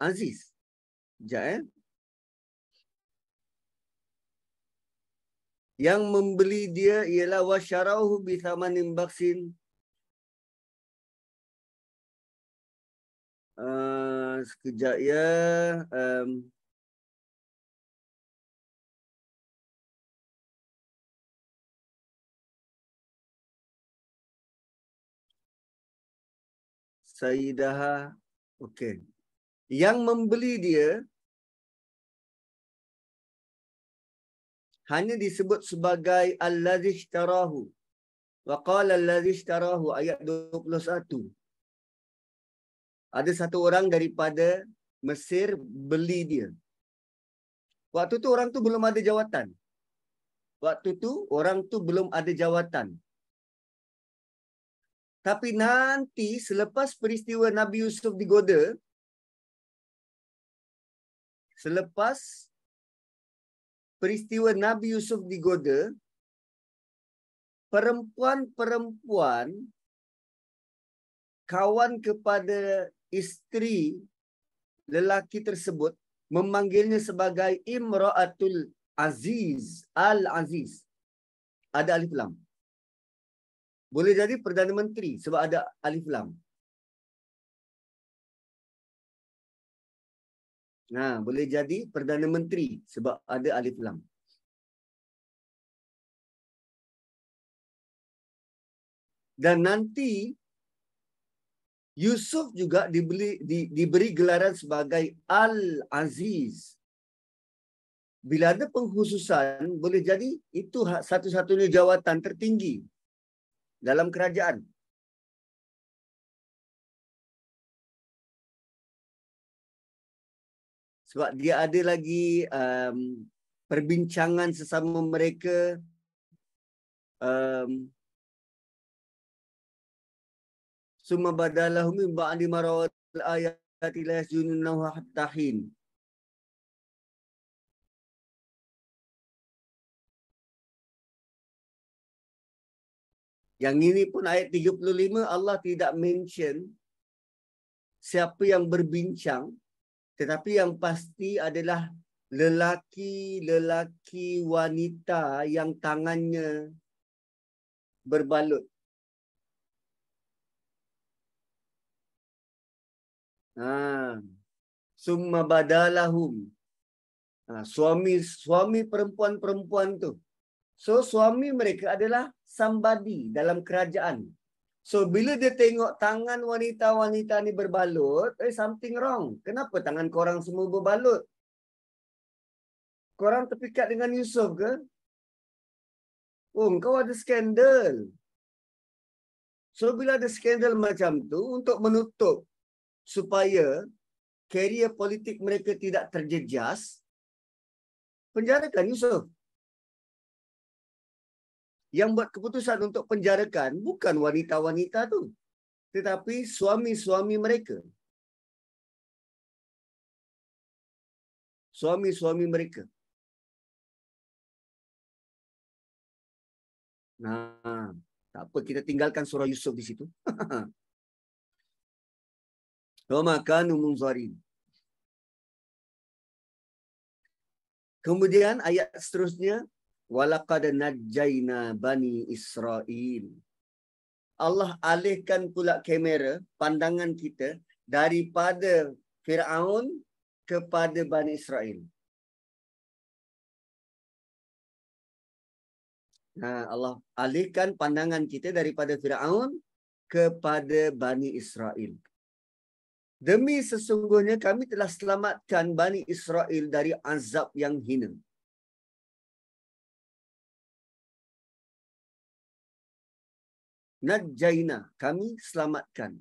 Aziz. Sekejap, Yang membeli dia ialah wasyarauhu bi thamanin baksin. Sekejap ya. Sayyidaha. Okey. Yang membeli dia hanya disebut sebagai allazi ishtarahu. Wa qala allazi ishtarahu, ayat 21. Ada satu orang daripada Mesir beli dia. Waktu tu orang tu belum ada jawatan. Tapi nanti selepas peristiwa Nabi Yusuf digoda, Selepas peristiwa Nabi Yusuf digoda, perempuan-perempuan kawan kepada isteri lelaki tersebut memanggilnya sebagai Imra'atul Aziz, Al-Aziz. Ada alif lam. Boleh jadi Perdana Menteri sebab ada alif lam. Nah, boleh jadi Perdana Menteri sebab ada alif lam. Dan nanti Yusuf juga diberi gelaran sebagai Al-Aziz. Bila ada pengkhususan, boleh jadi itu satu-satunya jawatan tertinggi dalam kerajaan. Sebab dia ada lagi perbincangan sesama mereka. Summa badalahum min ba'di ma rawal ayati la yasjununahu hatta hin. Yang ini pun ayat 35 Allah tidak mention siapa yang berbincang, tetapi yang pasti adalah lelaki wanita yang tangannya berbalut. Summa badalahum. Suami perempuan-perempuan tu. So suami mereka adalah somebody dalam kerajaan. So bila dia tengok tangan wanita-wanita ni berbalut, something wrong. Kenapa tangan korang semua berbalut? Korang terpikat dengan Yusuf ke? Oh, kau ada skandal. So bila ada skandal macam tu, untuk menutup supaya karier politik mereka tidak terjejas, penjarakan Yusuf. Yang buat keputusan untuk penjarakan bukan wanita-wanita tu, tetapi suami-suami mereka. Suami-suami mereka. Nah, tak apa, kita tinggalkan surah Yusuf di situ. Wa ma kanu munzarin. Kemudian ayat seterusnya, walaqad najjayna bani Israil. Allah alihkan pula kamera pandangan kita daripada Firaun kepada Bani Israel. Allah alihkan pandangan kita daripada Firaun kepada Bani Israel. Demi sesungguhnya kami telah selamatkan Bani Israel dari azab yang hina. Najjayna, kami selamatkan.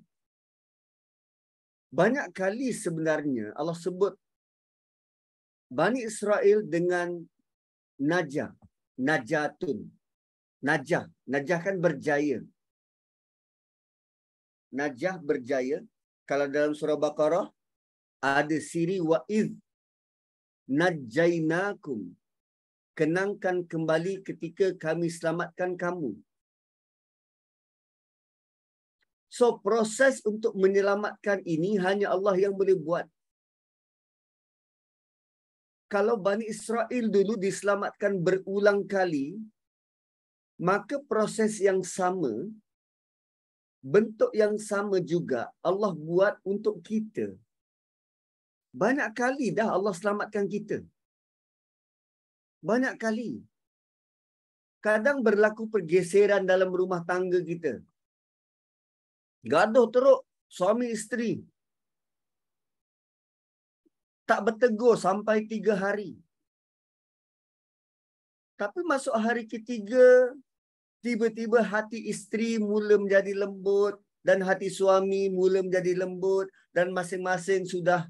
Banyak kali sebenarnya Allah sebut Bani Israel dengan najah, najatun. Najah kan berjaya. Najah berjaya. Kalau dalam surah Baqarah ada siri wa iz najjainakum. Kenangkan kembali ketika kami selamatkan kamu. So proses untuk menyelamatkan ini hanya Allah yang boleh buat. Kalau Bani Israel dulu diselamatkan berulang kali, maka proses yang sama, bentuk yang sama juga Allah buat untuk kita. Banyak kali dah Allah selamatkan kita. Banyak kali. Kadang berlaku pergeseran dalam rumah tangga kita. Gaduh teruk suami isteri. Tak bertegur sampai 3 hari. Tapi masuk hari ketiga, tiba-tiba hati isteri mula menjadi lembut dan hati suami mula menjadi lembut dan masing-masing sudah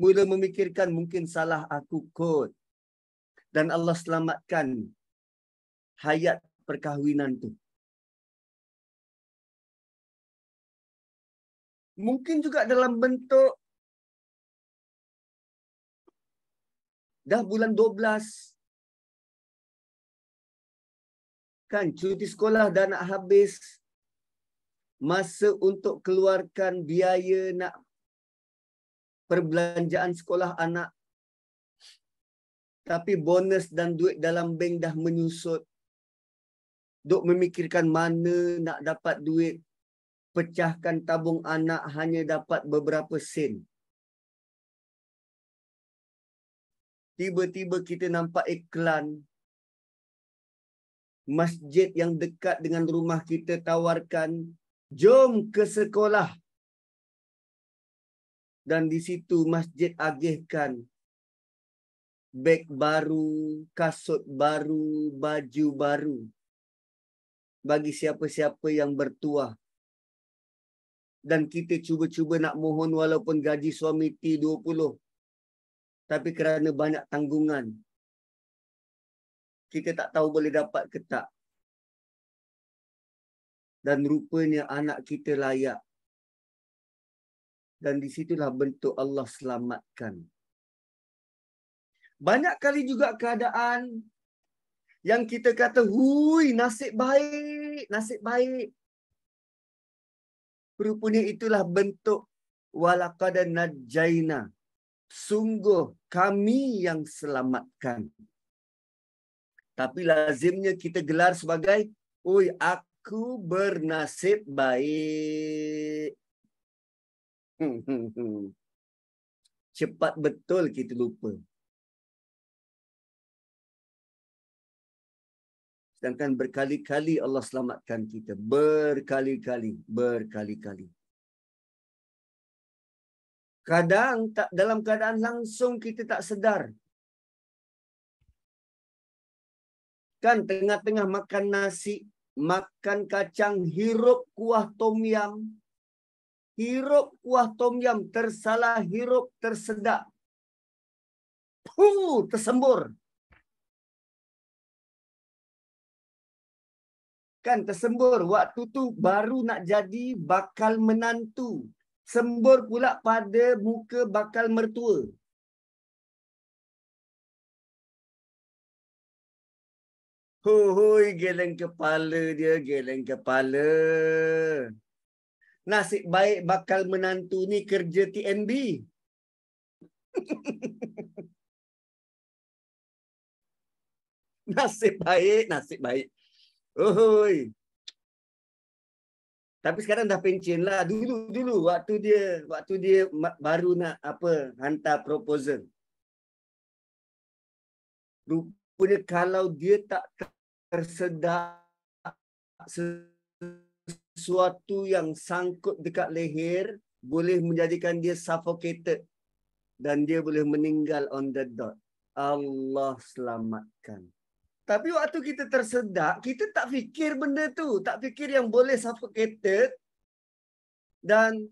mula memikirkan mungkin salah aku kot. Dan Allah selamatkan hayat perkahwinan tu. Mungkin juga dalam bentuk Dah bulan 12. Kan cuti sekolah dah nak habis. Masa untuk keluarkan biaya nak perbelanjaan sekolah anak. Tapi bonus dan duit dalam bank dah menyusut. Duk memikirkan mana nak dapat duit. Pecahkan tabung anak hanya dapat beberapa sen. Tiba-tiba kita nampak iklan. Masjid yang dekat dengan rumah kita tawarkan, jom ke sekolah. Dan di situ masjid agihkan beg baru, kasut baru, baju baru. Bagi siapa-siapa yang bertuah. Dan kita cuba-cuba nak mohon walaupun gaji suami T20. Tapi kerana banyak tanggungan, kita tak tahu boleh dapat ke tak. Dan rupanya anak kita layak. Dan di situlah bentuk Allah selamatkan. Banyak kali juga keadaan yang kita kata, hui, nasib baik, nasib baik. Rupanya itulah bentuk walaqad najjaina. Sungguh kami yang selamatkan. Tapi lazimnya kita gelar sebagai, oi, aku bernasib baik. Cepat betul kita lupa. Sedangkan berkali-kali Allah selamatkan kita. Berkali-kali. Berkali-kali. Kadang tak dalam keadaan langsung kita tak sedar. Kan tengah-tengah makan nasi, makan kacang, hirup kuah tom yam. Hirup kuah tom yam, tersalah hirup, tersedak. Tersembur. Kan tersembur. Waktu tu baru nak jadi bakal menantu. Sembur pula pada muka bakal mertua. Hoi, geleng kepala dia, geleng kepala. Nasib baik bakal menantu ni kerja TNB. Nasib baik, nasib baik. Hoi. Tapi sekarang dah pencen lah. Dulu waktu dia baru nak hantar proposal. Rupanya kalau dia tak tersedak sesuatu yang sangkut dekat leher, boleh menjadikan dia suffocated dan dia boleh meninggal on the dot. Allah selamatkan. Tapi waktu kita tersedak, kita tak fikir benda tu. Tak fikir yang boleh suffocated dan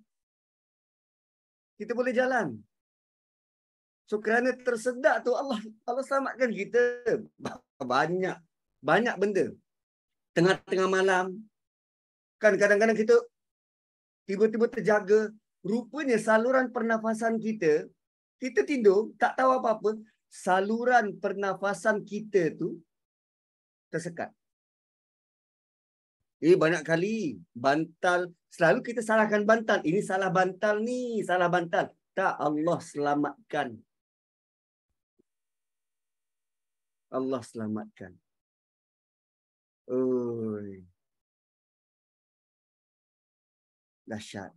kita boleh jalan. So kerana tersedak tu Allah selamatkan kita. Banyak benda. Tengah-tengah malam. Kan kadang-kadang kita tiba-tiba terjaga. Rupanya saluran pernafasan kita tidur, tak tahu apa-apa. Saluran pernafasan kita tu tersekat. Banyak kali bantal, selalu kita salahkan bantal. Ini salah bantal ni, salah bantal. Tak, Allah selamatkan. Allah selamatkan. Oi. Dahsyat.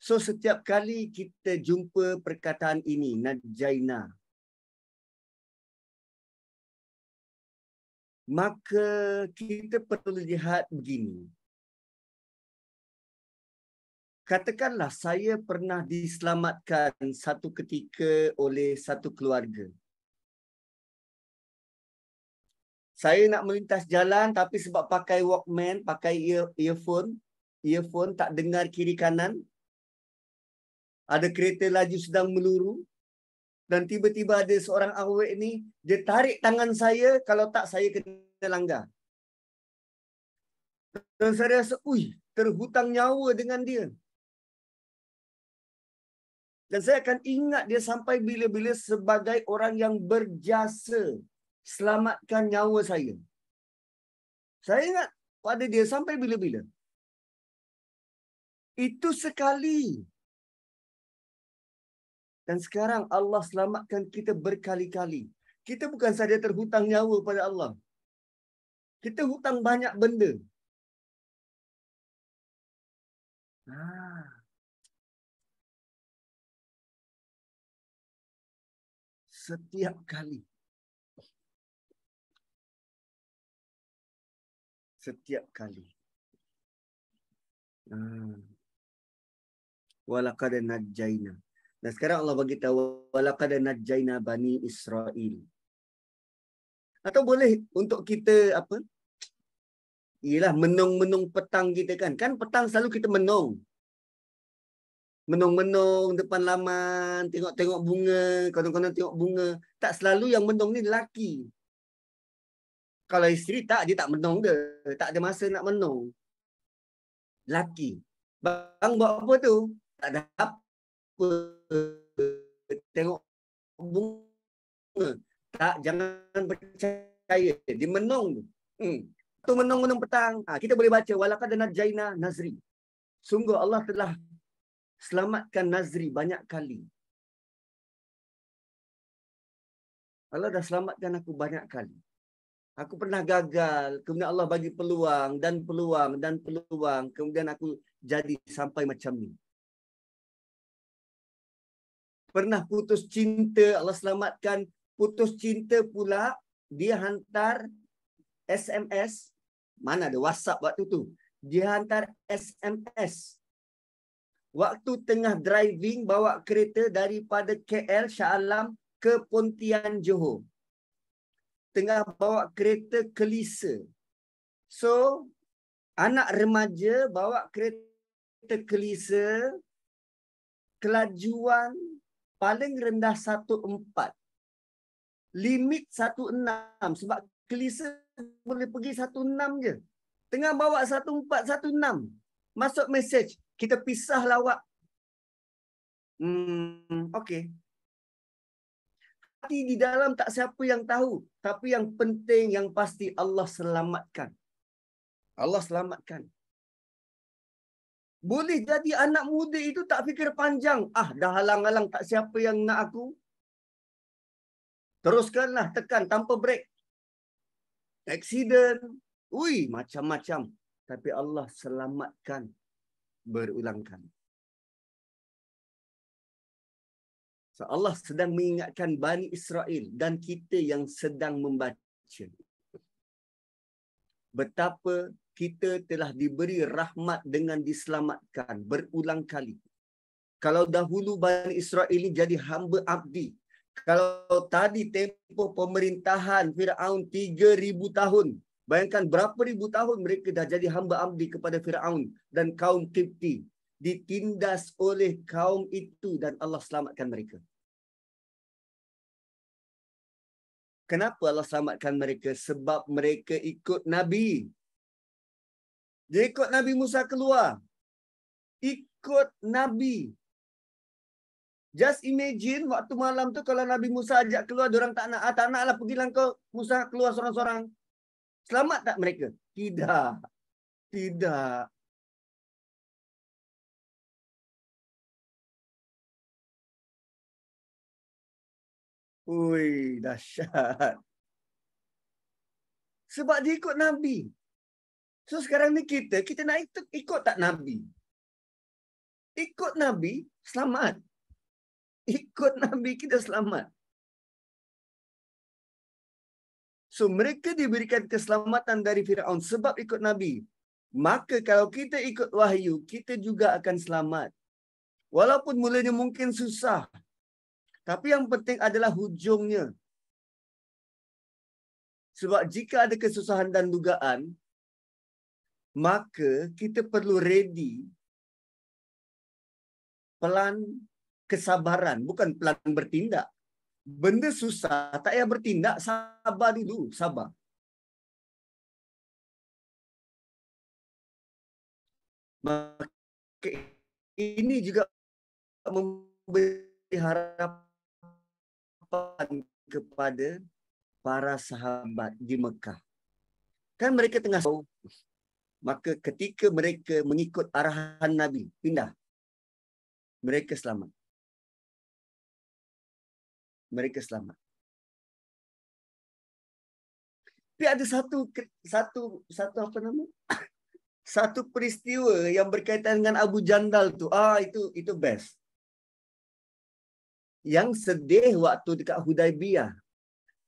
So setiap kali kita jumpa perkataan ini, najjaina, maka kita perlu lihat begini. Katakanlah saya pernah diselamatkan satu ketika oleh satu keluarga. Saya nak melintas jalan tapi sebab pakai Walkman, pakai earphone tak dengar kiri kanan. Ada kereta laju sedang meluru. Dan tiba-tiba ada seorang awek ni, dia tarik tangan saya, kalau tak saya kena langgar. Dan saya rasa, terhutang nyawa dengan dia. Dan saya akan ingat dia sampai bila-bila sebagai orang yang berjasa selamatkan nyawa saya. Saya ingat pada dia sampai bila-bila. Itu sekali. Dan sekarang Allah selamatkan kita berkali-kali. Kita bukan saja terhutang nyawa pada Allah. Kita hutang banyak benda. Setiap kali. Setiap kali. Walaqad najjayna. Dan sekarang Allah bagi tahu walaqad najjayna bani Israel. Atau boleh untuk kita apa? Ialah menung-menung petang kita kan. Kan petang selalu kita menung. Menung-menung depan laman, tengok-tengok bunga, kawan-kawan tengok bunga. Tak selalu yang menung ni lelaki. Kalau isteri tak, dia tak menung dia. Tak ada masa nak menung. Laki. Bang buat apa tu? Tak ada apa. Tengok bunga. Tak, jangan percaya. Dia menung tu. Tu menung-menung petang. Kita boleh baca. Walaqad najjayna Nazri. Sungguh Allah telah selamatkan Nazri banyak kali. Allah dah selamatkan aku banyak kali. Aku pernah gagal. Kemudian Allah bagi peluang dan peluang dan peluang. Kemudian aku jadi sampai macam ni. Pernah putus cinta. Allah selamatkan. Putus cinta pula. Dia hantar SMS. Mana ada WhatsApp waktu tu. Dia hantar SMS. Waktu tengah driving bawa kereta daripada KL Shah Alam ke Pontian Johor. Tengah bawa kereta kelisa. So, anak remaja bawa kereta kelisa, kelajuan paling rendah 14. Limit 16. Sebab kelisa boleh pergi 16 je. Tengah bawa 1416. Masuk mesej, kita pisah lawak. Okey. Hati di dalam tak siapa yang tahu. Tapi yang penting, yang pasti Allah selamatkan. Allah selamatkan. Boleh jadi anak muda itu tak fikir panjang. Dah halang-halang tak siapa yang nak aku. Teruskanlah tekan tanpa brek. Aksiden. Macam-macam. Tapi Allah selamatkan berulang kali. So, Allah sedang mengingatkan Bani Israel dan kita yang sedang membaca. Betapa kita telah diberi rahmat dengan diselamatkan berulang kali. Kalau dahulu Bani Israel ini jadi hamba abdi. Kalau tadi tempoh pemerintahan Firaun 3,000 tahun. Bayangkan berapa ribu tahun mereka dah jadi hamba abdi kepada Firaun dan kaum Qibti. Ditindas oleh kaum itu dan Allah selamatkan mereka. Kenapa Allah selamatkan mereka? Sebab mereka ikut Nabi. Dia ikut Nabi Musa keluar. Ikut Nabi. Just imagine waktu malam tu kalau Nabi Musa ajak keluar, diorang tak nak. Tak naklah, pergilah kau Musa keluar sorang-sorang. Selamat tak mereka? Tidak. Tidak. Dahsyat. Sebab dia ikut Nabi. So sekarang ni kita nak ikut tak Nabi? Ikut Nabi, selamat. Ikut Nabi, kita selamat. So mereka diberikan keselamatan dari Firaun sebab ikut Nabi. Maka kalau kita ikut wahyu, kita juga akan selamat. Walaupun mulanya mungkin susah. Tapi yang penting adalah hujungnya. Sebab jika ada kesusahan dan dugaan, maka kita perlu ready pelan kesabaran. Bukan pelan bertindak. Benda susah, tak payah bertindak, sabar dulu, sabar. Maka ini juga memberi harapan kepada para sahabat di Mekah. Kan mereka tengah tahu, maka ketika mereka mengikut arahan Nabi, pindah. Mereka selamat. Mereka selamat. Tapi ada satu apa nama? Satu peristiwa yang berkaitan dengan Abu Jandal tu. Itu best. Yang sedih waktu dekat Hudaibiyah.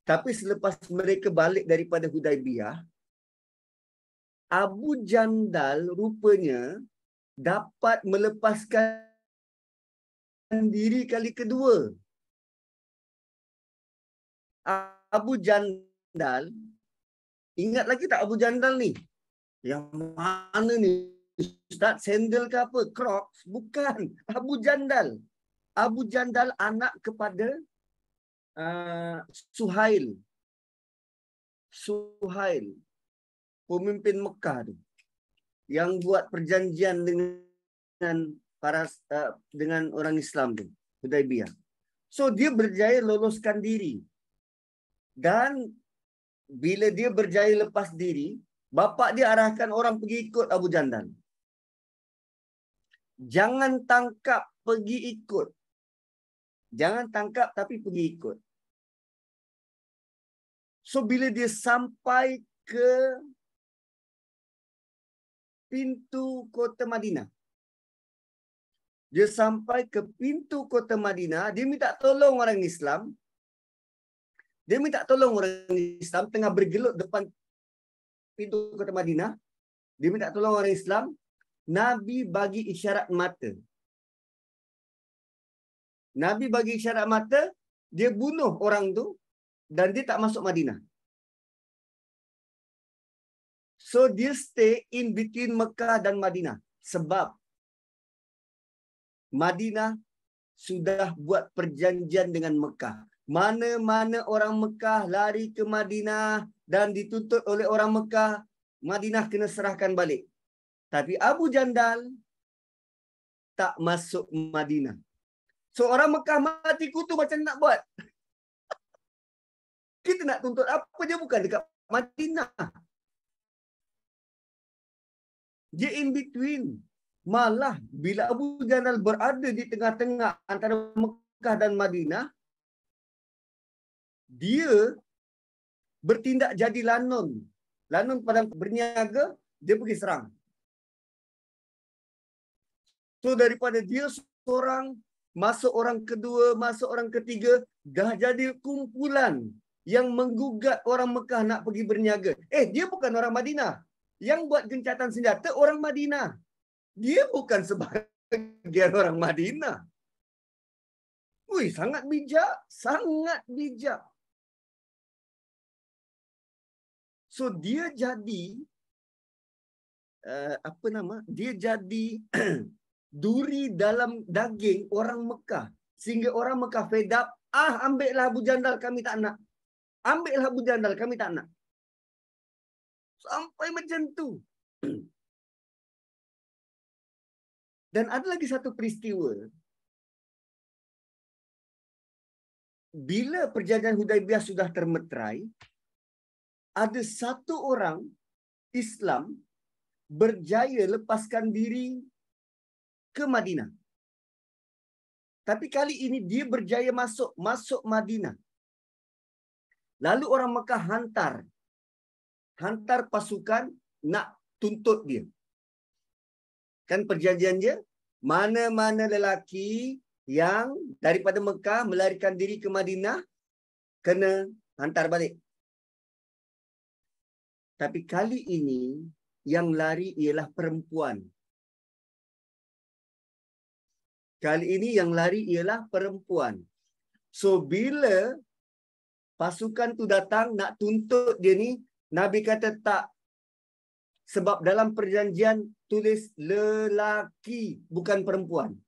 Tapi selepas mereka balik daripada Hudaibiyah, Abu Jandal rupanya dapat melepaskan diri kali kedua. Abu Jandal, ingat lagi tak Abu Jandal ni? Yang mana ni? Ustaz, sandal ke apa? Crocs? Bukan. Abu Jandal. Abu Jandal anak kepada Suhail. Suhail. Pemimpin Mekah tu. Yang buat perjanjian dengan orang Islam tu. Hudaibiyah. So dia berjaya loloskan diri. Dan bila dia berjaya lepas diri, bapa dia arahkan orang pergi ikut Abu Jandal. Jangan tangkap, pergi ikut. Jangan tangkap tapi pergi ikut. So bila dia sampai ke pintu kota Madinah. Dia sampai ke pintu kota Madinah, dia minta tolong orang Islam. Dia minta tolong orang Islam tengah bergelut depan pintu kota Madinah. Dia minta tolong orang Islam. Nabi bagi isyarat mata. Nabi bagi isyarat mata, dia bunuh orang tu dan dia tak masuk Madinah. So dia stay in between Mekah dan Madinah. Sebab Madinah sudah buat perjanjian dengan Mekah. Mana-mana orang Mekah lari ke Madinah dan dituntut oleh orang Mekah, Madinah kena serahkan balik. Tapi Abu Jandal tak masuk Madinah. So orang Mekah mati kutu macam nak buat. Kita nak tuntut apa je bukan dekat Madinah. Dia in between. Malah bila Abu Jandal berada di tengah-tengah antara Mekah dan Madinah, dia bertindak jadi lanun. Lanun padang berniaga, dia pergi serang. So daripada dia seorang, masuk orang kedua, masuk orang ketiga, dah jadi kumpulan yang menggugat orang Mekah nak pergi berniaga. Dia bukan orang Madinah. Yang buat gencatan senjata orang Madinah. Dia bukan sebahagian orang Madinah. Sangat bijak. Sangat bijak. So dia jadi dia jadi duri dalam daging orang Mekah. Sehingga orang Mekah fed up. Ambillah Abu Jandal, kami tak nak. Ambillah Abu Jandal, kami tak nak. Sampai macam tu. Dan ada lagi satu peristiwa. Bila perjanjian Hudaibiyah sudah termeterai, ada satu orang Islam berjaya lepaskan diri ke Madinah. Tapi kali ini dia berjaya masuk Madinah. Lalu orang Mekah hantar pasukan nak tuntut dia. Kan perjanjian dia, mana-mana lelaki yang daripada Mekah melarikan diri ke Madinah kena hantar balik. Tapi kali ini yang lari ialah perempuan. Kali ini yang lari ialah perempuan. So bila pasukan tu datang nak tuntut dia ni, Nabi kata tak. Sebab dalam perjanjian tulis lelaki, bukan perempuan.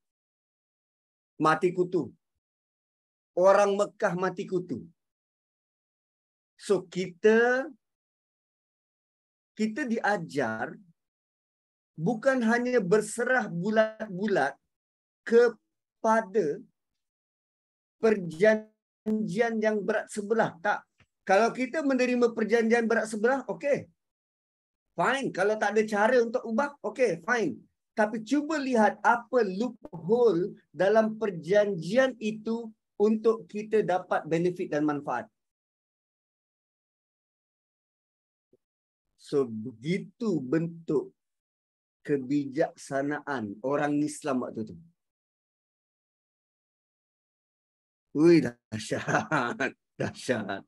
Mati kutu. Orang Mekah mati kutu. So kita diajar bukan hanya berserah bulat-bulat kepada perjanjian yang berat sebelah. Tak. Kalau kita menerima perjanjian berat sebelah, okey. Fine. Kalau tak ada cara untuk ubah, okey, fine. Tapi cuba lihat apa loophole dalam perjanjian itu untuk kita dapat benefit dan manfaat. So, begitu bentuk kebijaksanaan orang Islam waktu tu. Ui, dahsyat. Dahsyat.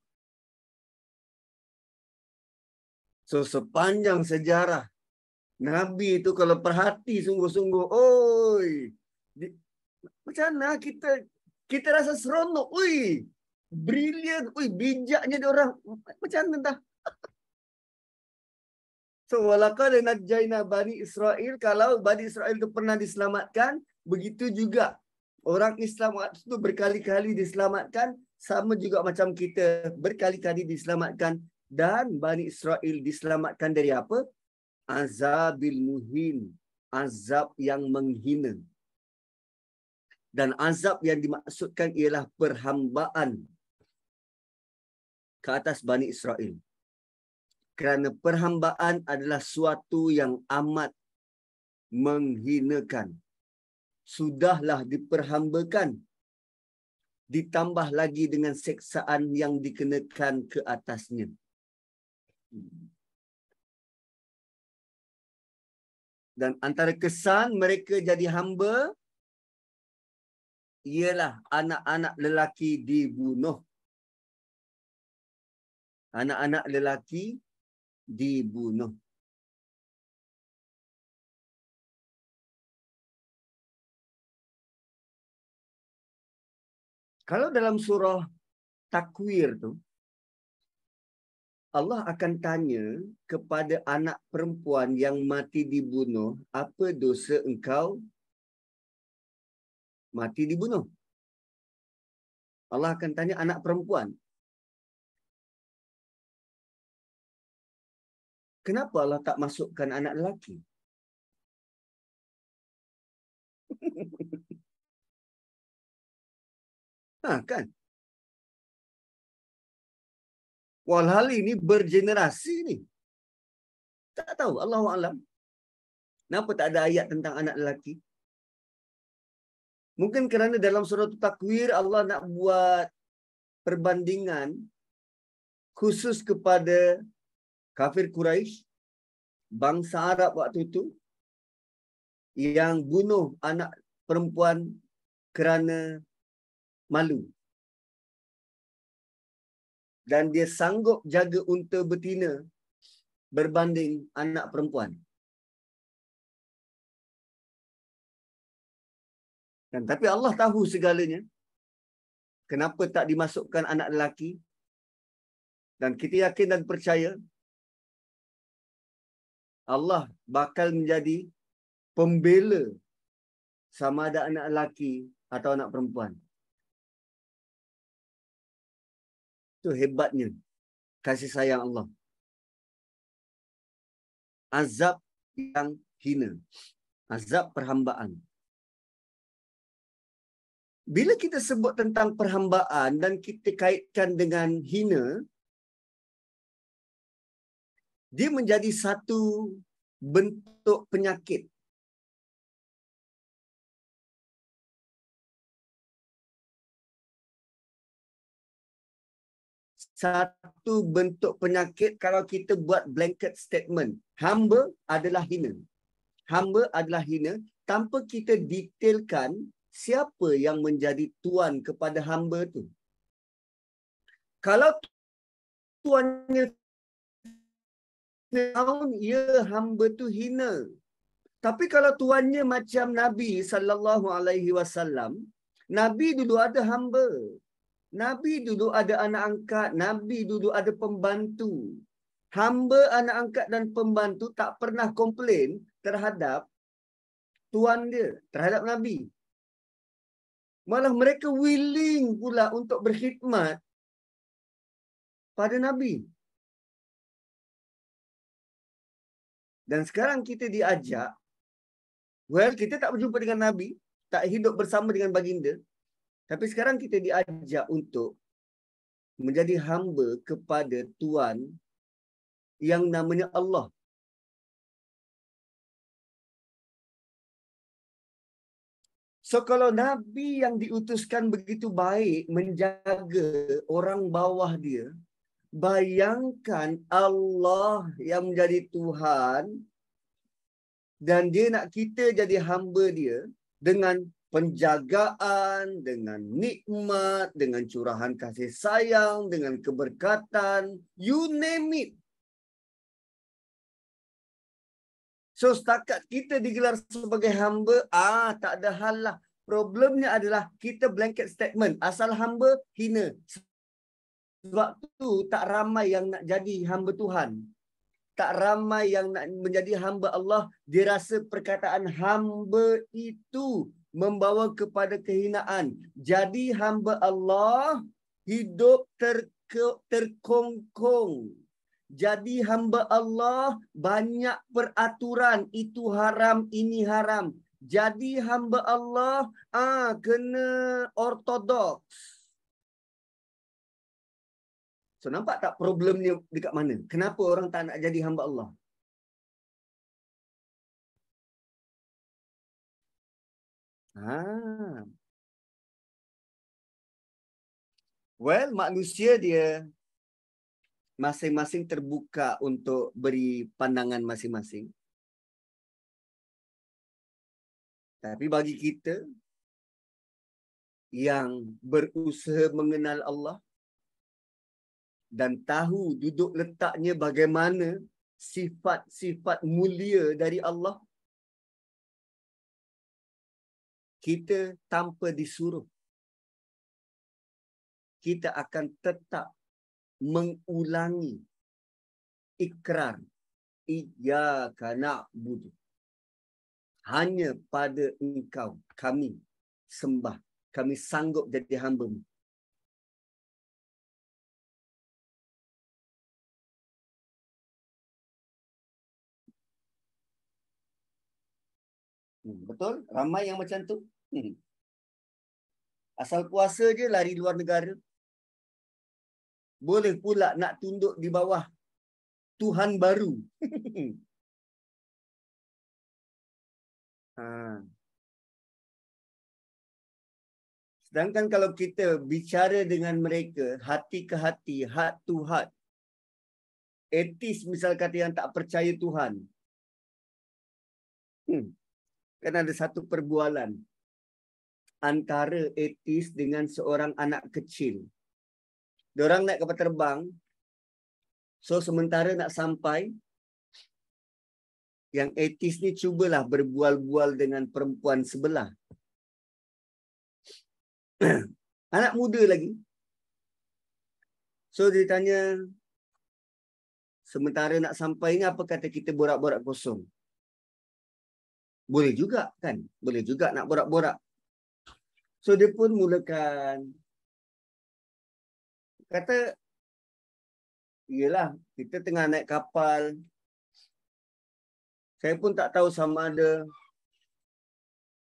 So, sepanjang sejarah, Nabi itu kalau perhati sungguh-sungguh, oi, macam mana kita rasa seronok, ui, brilliant, ui, bijaknya dia orang, macam mana dah? So, walaqad najjayna Bani Israel, kalau Bani Israel itu pernah diselamatkan, begitu juga orang Islam waktu itu berkali-kali diselamatkan, sama juga macam kita berkali-kali diselamatkan. Dan Bani Israel diselamatkan dari apa? Azabil muhin. Azab yang menghina. Dan azab yang dimaksudkan ialah perhambaan ke atas Bani Israel. Kerana perhambaan adalah suatu yang amat menghinakan. Sudahlah diperhambakan. Ditambah lagi dengan seksaan yang dikenakan ke atasnya. Dan antara kesan mereka jadi hamba ialah anak-anak lelaki dibunuh. Anak-anak lelaki dibunuh. Kalau dalam surah Takwir tu, Allah akan tanya kepada anak perempuan yang mati dibunuh, apa dosa engkau mati dibunuh? Allah akan tanya anak perempuan. Kenapa Allah tak masukkan anak lelaki? Kan? Walhal ini bergenerasi ni. Tak tahu, Allahu a'lam. Kenapa tak ada ayat tentang anak lelaki? Mungkin kerana dalam surah Takwir Allah nak buat perbandingan khusus kepada kafir Quraisy, bangsa Arab waktu itu yang bunuh anak perempuan kerana malu. Dan dia sanggup jaga unta betina berbanding anak perempuan. Dan tapi Allah tahu segalanya. Kenapa tak dimasukkan anak lelaki? Dan kita yakin dan percaya Allah bakal menjadi pembela sama ada anak lelaki atau anak perempuan. Itu hebatnya kasih sayang Allah. Azab yang hina. Azab perhambaan. Bila kita sebut tentang perhambaan dan kita kaitkan dengan hina, dia menjadi satu bentuk penyakit. Satu bentuk penyakit kalau kita buat blanket statement. Hamba adalah hina. Hamba adalah hina tanpa kita detailkan siapa yang menjadi tuan kepada hamba tu. Kalau tuannya tahun, ya hamba tu hina. Tapi kalau tuannya macam Nabi sallallahu alaihi wasallam, Nabi dulu ada hamba. Nabi dulu ada anak angkat, Nabi dulu ada pembantu. Hamba, anak angkat dan pembantu tak pernah komplain terhadap tuan dia, terhadap Nabi. Malah mereka willing pula untuk berkhidmat pada Nabi. Dan sekarang kita diajak, kita tak berjumpa dengan Nabi, tak hidup bersama dengan baginda, Tapi sekarang kita diajak untuk menjadi hamba kepada Tuhan yang namanya Allah. So kalau Nabi yang diutuskan begitu baik menjaga orang bawah dia, bayangkan Allah yang menjadi Tuhan dan dia nak kita jadi hamba dia dengan penjagaan, dengan nikmat, dengan curahan kasih sayang, dengan keberkatan, you name it. So setakat kita digelar sebagai hamba, tak ada hal lah. Problemnya adalah kita blanket statement. Asal hamba, hina. Sebab tu tak ramai yang nak jadi hamba Tuhan. Tak ramai yang nak menjadi hamba Allah. Dia rasa perkataan hamba itu membawa kepada kehinaan. Jadi hamba Allah hidup terkongkong. Jadi hamba Allah banyak peraturan. Itu haram, ini haram. Jadi hamba Allah kena ortodoks. So nampak tak problemnya dekat mana? Kenapa orang tak nak jadi hamba Allah? Well, manusia dia masing-masing terbuka untuk beri pandangan masing-masing. Tapi bagi kita yang berusaha mengenal Allah dan tahu duduk letaknya bagaimana sifat-sifat mulia dari Allah, kita tanpa disuruh, kita akan tetap mengulangi ikrar iyyaka na'budu. Hanya pada engkau kami sembah, kami sanggup jadi hamba-Mu. Betul? Ramai yang macam tu. Asal puasa je lari luar negara. Boleh pula nak tunduk di bawah Tuhan baru. Sedangkan kalau kita bicara dengan mereka hati ke hati, heart to heart, etis misal kata yang tak percaya Tuhan, kan ada satu perbualan antara etis dengan seorang anak kecil. Diorang naik kapal terbang, so sementara nak sampai, yang etis ni cubalah berbual-bual dengan perempuan sebelah. Anak muda lagi. So dia tanya, sementara nak sampai ni apa kata kita borak-borak kosong? Boleh juga kan? Boleh juga nak borak-borak. So dia pun mulakan kata, iyalah kita tengah naik kapal. Saya pun tak tahu sama ada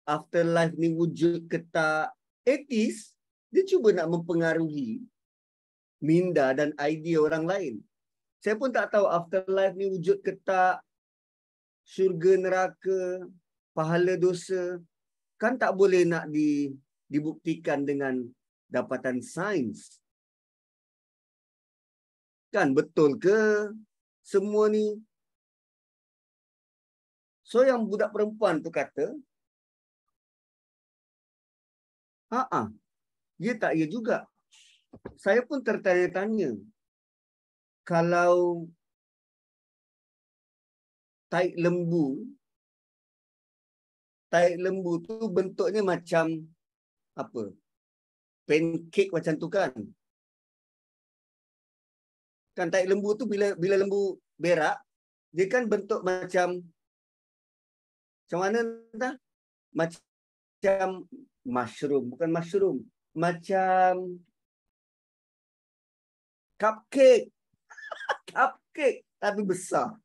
afterlife ni wujud ke tak. Etis, dia cuba nak mempengaruhi minda dan idea orang lain. Saya pun tak tahu afterlife ni wujud ke tak. Syurga, neraka, pahala dosa. Kan tak boleh nak dibuktikan dengan dapatan sains. Kan betul ke semua ni? So yang budak perempuan tu kata, ya tak ya juga. Saya pun tertanya-tanya. Kalau taik lembu tu bentuknya macam apa? Pancake macam tu kan? Kan taik lembu tu bila lembu berak, dia kan bentuk macam mana entah? Macam mushroom, bukan mushroom. Macam cupcake. Cupcake tapi besar.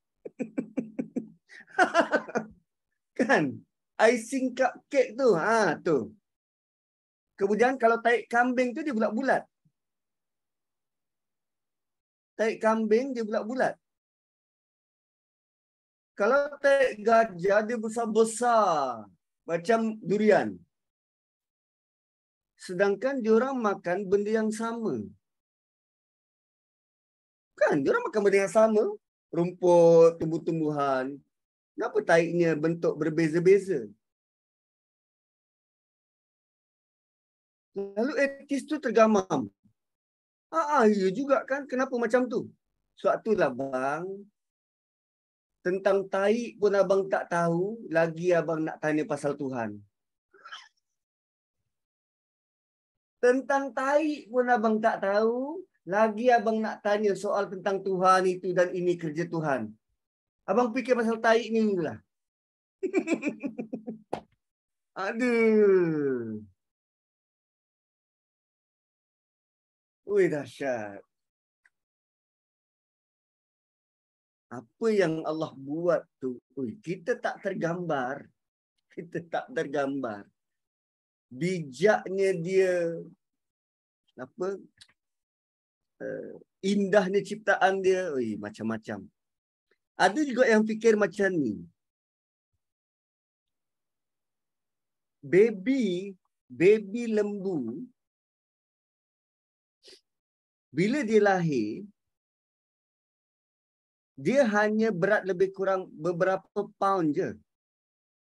Kan? Icing cupcake tu. Tu. Kemudian kalau tahi kambing tu dia bulat-bulat. Tahi kambing dia bulat-bulat. Kalau tahi gajah dia besar-besar macam durian. Sedangkan diorang makan benda yang sama. Kan, diorang makan benda yang sama. Rumput, tumbuh-tumbuhan. Kenapa taiknya bentuk berbeza-beza? Lalu etis tu tergamam. Ya juga kan, kenapa macam tu? Sebab itulah bang, tentang taik pun abang tak tahu, lagi abang nak tanya pasal Tuhan. Tentang taik pun abang tak tahu, lagi abang nak tanya soal tentang Tuhan itu dan ini kerja Tuhan. Abang fikir pasal taik ni lah. Aduh. Ui, dahsyat. Apa yang Allah buat tu, kita tak tergambar. Kita tak tergambar. Bijaknya dia, apa, indahnya ciptaan dia, macam-macam. Ada juga yang fikir macam ni. Baby lembu, bila dia lahir, dia hanya berat lebih kurang beberapa pound je.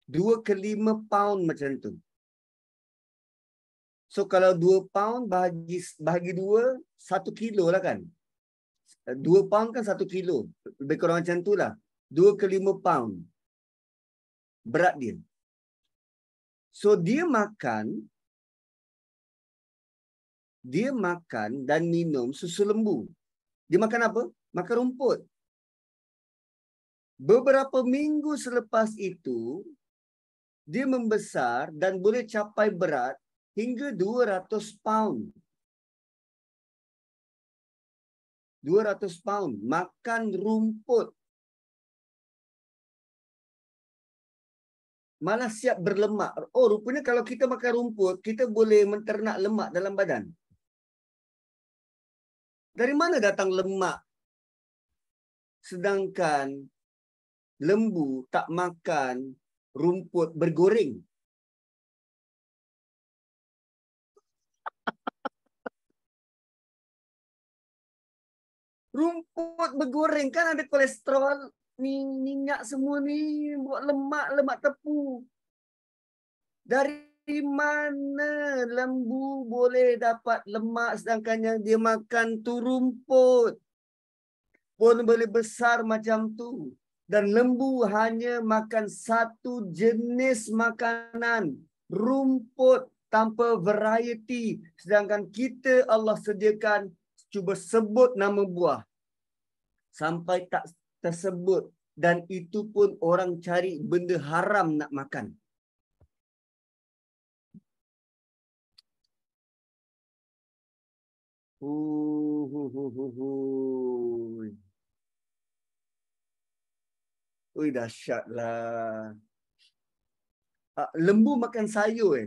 2 ke 5 pound macam tu. So kalau 2 pound bahagi 2, 1 kilo lah kan. 2 pound kan 1 kilo. Lebih kurang macam tu lah. 2 ke 5 pound berat dia. So dia makan dan minum susu lembu. Dia makan apa? Makan rumput. Beberapa minggu selepas itu, dia membesar dan boleh capai berat hingga 200 pound. 200 pound. Makan rumput. Malah siap berlemak. Oh, rupanya kalau kita makan rumput, kita boleh menternak lemak dalam badan. Dari mana datang lemak? Sedangkan lembu tak makan rumput bergoreng. Rumput bergoreng kan ada kolesterol, minyak semua ni, buat lemak tepu. Dari mana lembu boleh dapat lemak sedangkan yang dia makan tu rumput? Pun boleh besar macam tu. Dan lembu hanya makan satu jenis makanan, rumput tanpa variety. Sedangkan kita Allah sediakan, cuba sebut nama buah. Sampai tak tersebut. Dan itu pun orang cari benda haram nak makan. Dahsyatlah. Lembu makan sayur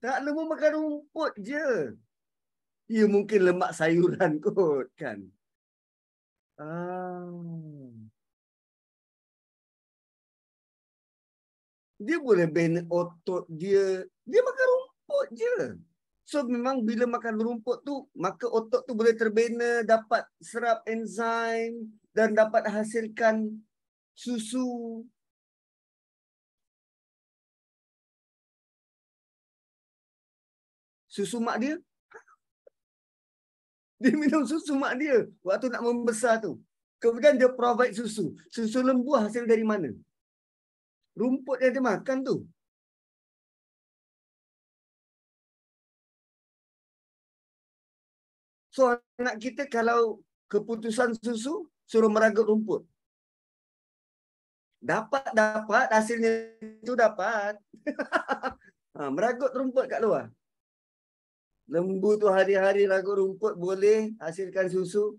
tak, lembu makan rumput je. Ya mungkin lemak sayuran kot kan. Dia boleh bina otot dia. Dia makan rumput je. So memang bila makan rumput tu, maka otot tu boleh terbina, dapat serap enzim dan dapat hasilkan susu. Susu mak dia. Dia minum susu mak dia waktu nak membesar tu. Kemudian dia provide susu. Susu lembu hasil dari mana? Rumput yang dia makan tu. So anak kita kalau keputusan susu, suruh meragut rumput. Dapat hasilnya itu dapat. Meragut rumput kat luar. Lembu tu hari-hari ragut rumput boleh hasilkan susu.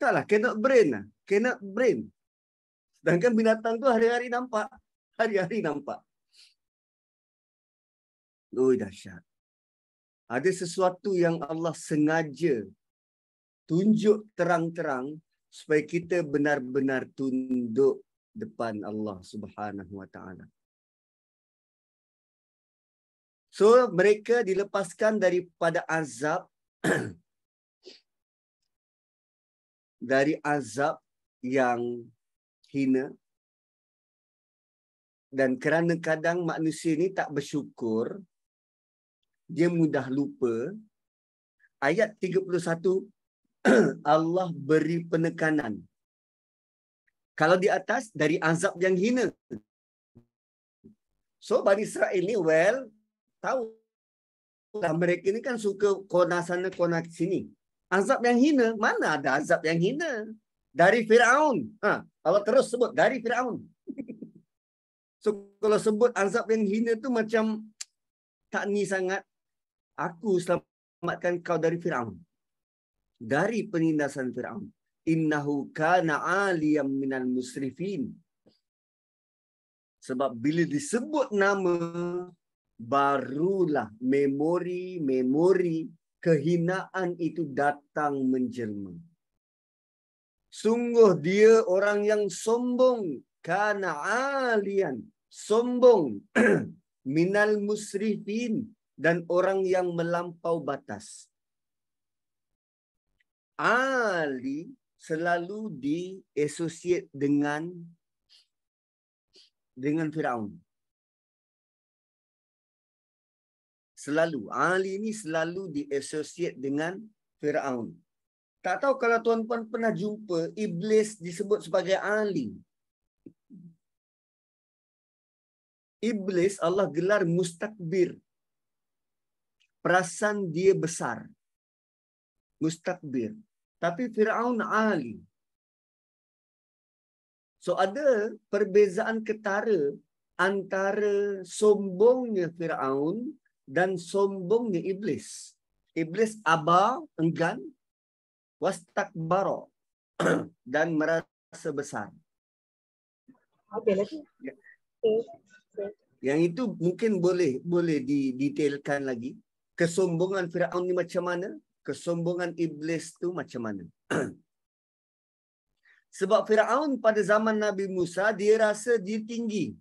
Taklah, cannot brain lah. Cannot brain. Sedangkan binatang tu hari-hari nampak. Hari-hari nampak. Oh, dahsyat. Ada sesuatu yang Allah sengaja tunjuk terang-terang supaya kita benar-benar tunduk depan Allah Subhanahu Wa Taala. So, mereka dilepaskan daripada azab dari azab yang hina. Dan kerana kadang manusia ni tak bersyukur, dia mudah lupa. Ayat 31, Allah beri penekanan. Kalau di atas, dari azab yang hina. So, Bani Israel ni, tahu lah mereka ni kan suka kona sana, kona sini. Azab yang hina, mana ada azab yang hina? Dari Firaun. Allah terus sebut, dari Firaun. So, kalau sebut azab yang hina tu macam tak ni sangat. Aku selamatkan kau dari Firaun. Dari penindasan Firaun. Innahu kana aliyam minal musrifin. Sebab bila disebut nama, barulah memori kehinaan itu datang menjelma. Sungguh dia orang yang sombong. Kana alian. Sombong. Minal musrifin. Dan orang yang melampau batas. Ali selalu diasosiat dengan Firaun. Selalu. Ali ini selalu diasosiat dengan Firaun. Tak tahu kalau tuan-tuan pernah jumpa iblis disebut sebagai Ali. Iblis Allah gelar mustakbir. Perasan dia besar. Mustakbir. Tapi Firaun Ali. So ada perbezaan ketara antara sombongnya Firaun dan sombongnya iblis. Iblis aba, enggan, wastakbara dan merasa besar. Yang itu mungkin boleh didetailkan lagi. Kesombongan Firaun ni macam mana? Kesombongan iblis tu macam mana? Sebab Firaun pada zaman Nabi Musa, dia rasa dia tinggi.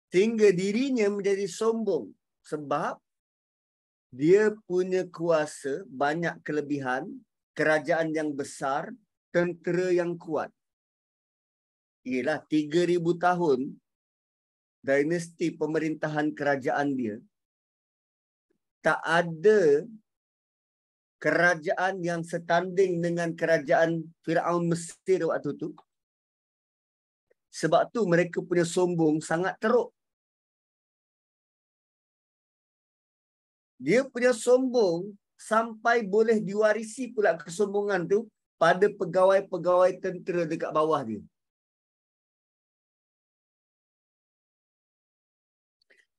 Sehingga dirinya menjadi sombong. Sebab dia punya kuasa, banyak kelebihan, kerajaan yang besar, tentera yang kuat. Ialah 3,000 tahun dinasti pemerintahan kerajaan dia. Tak ada kerajaan yang setanding dengan kerajaan Firaun Mesir waktu tu. Sebab tu mereka punya sombong sangat teruk. Dia punya sombong sampai boleh diwarisi pula kesombongan tu pada pegawai-pegawai tentera dekat bawah dia.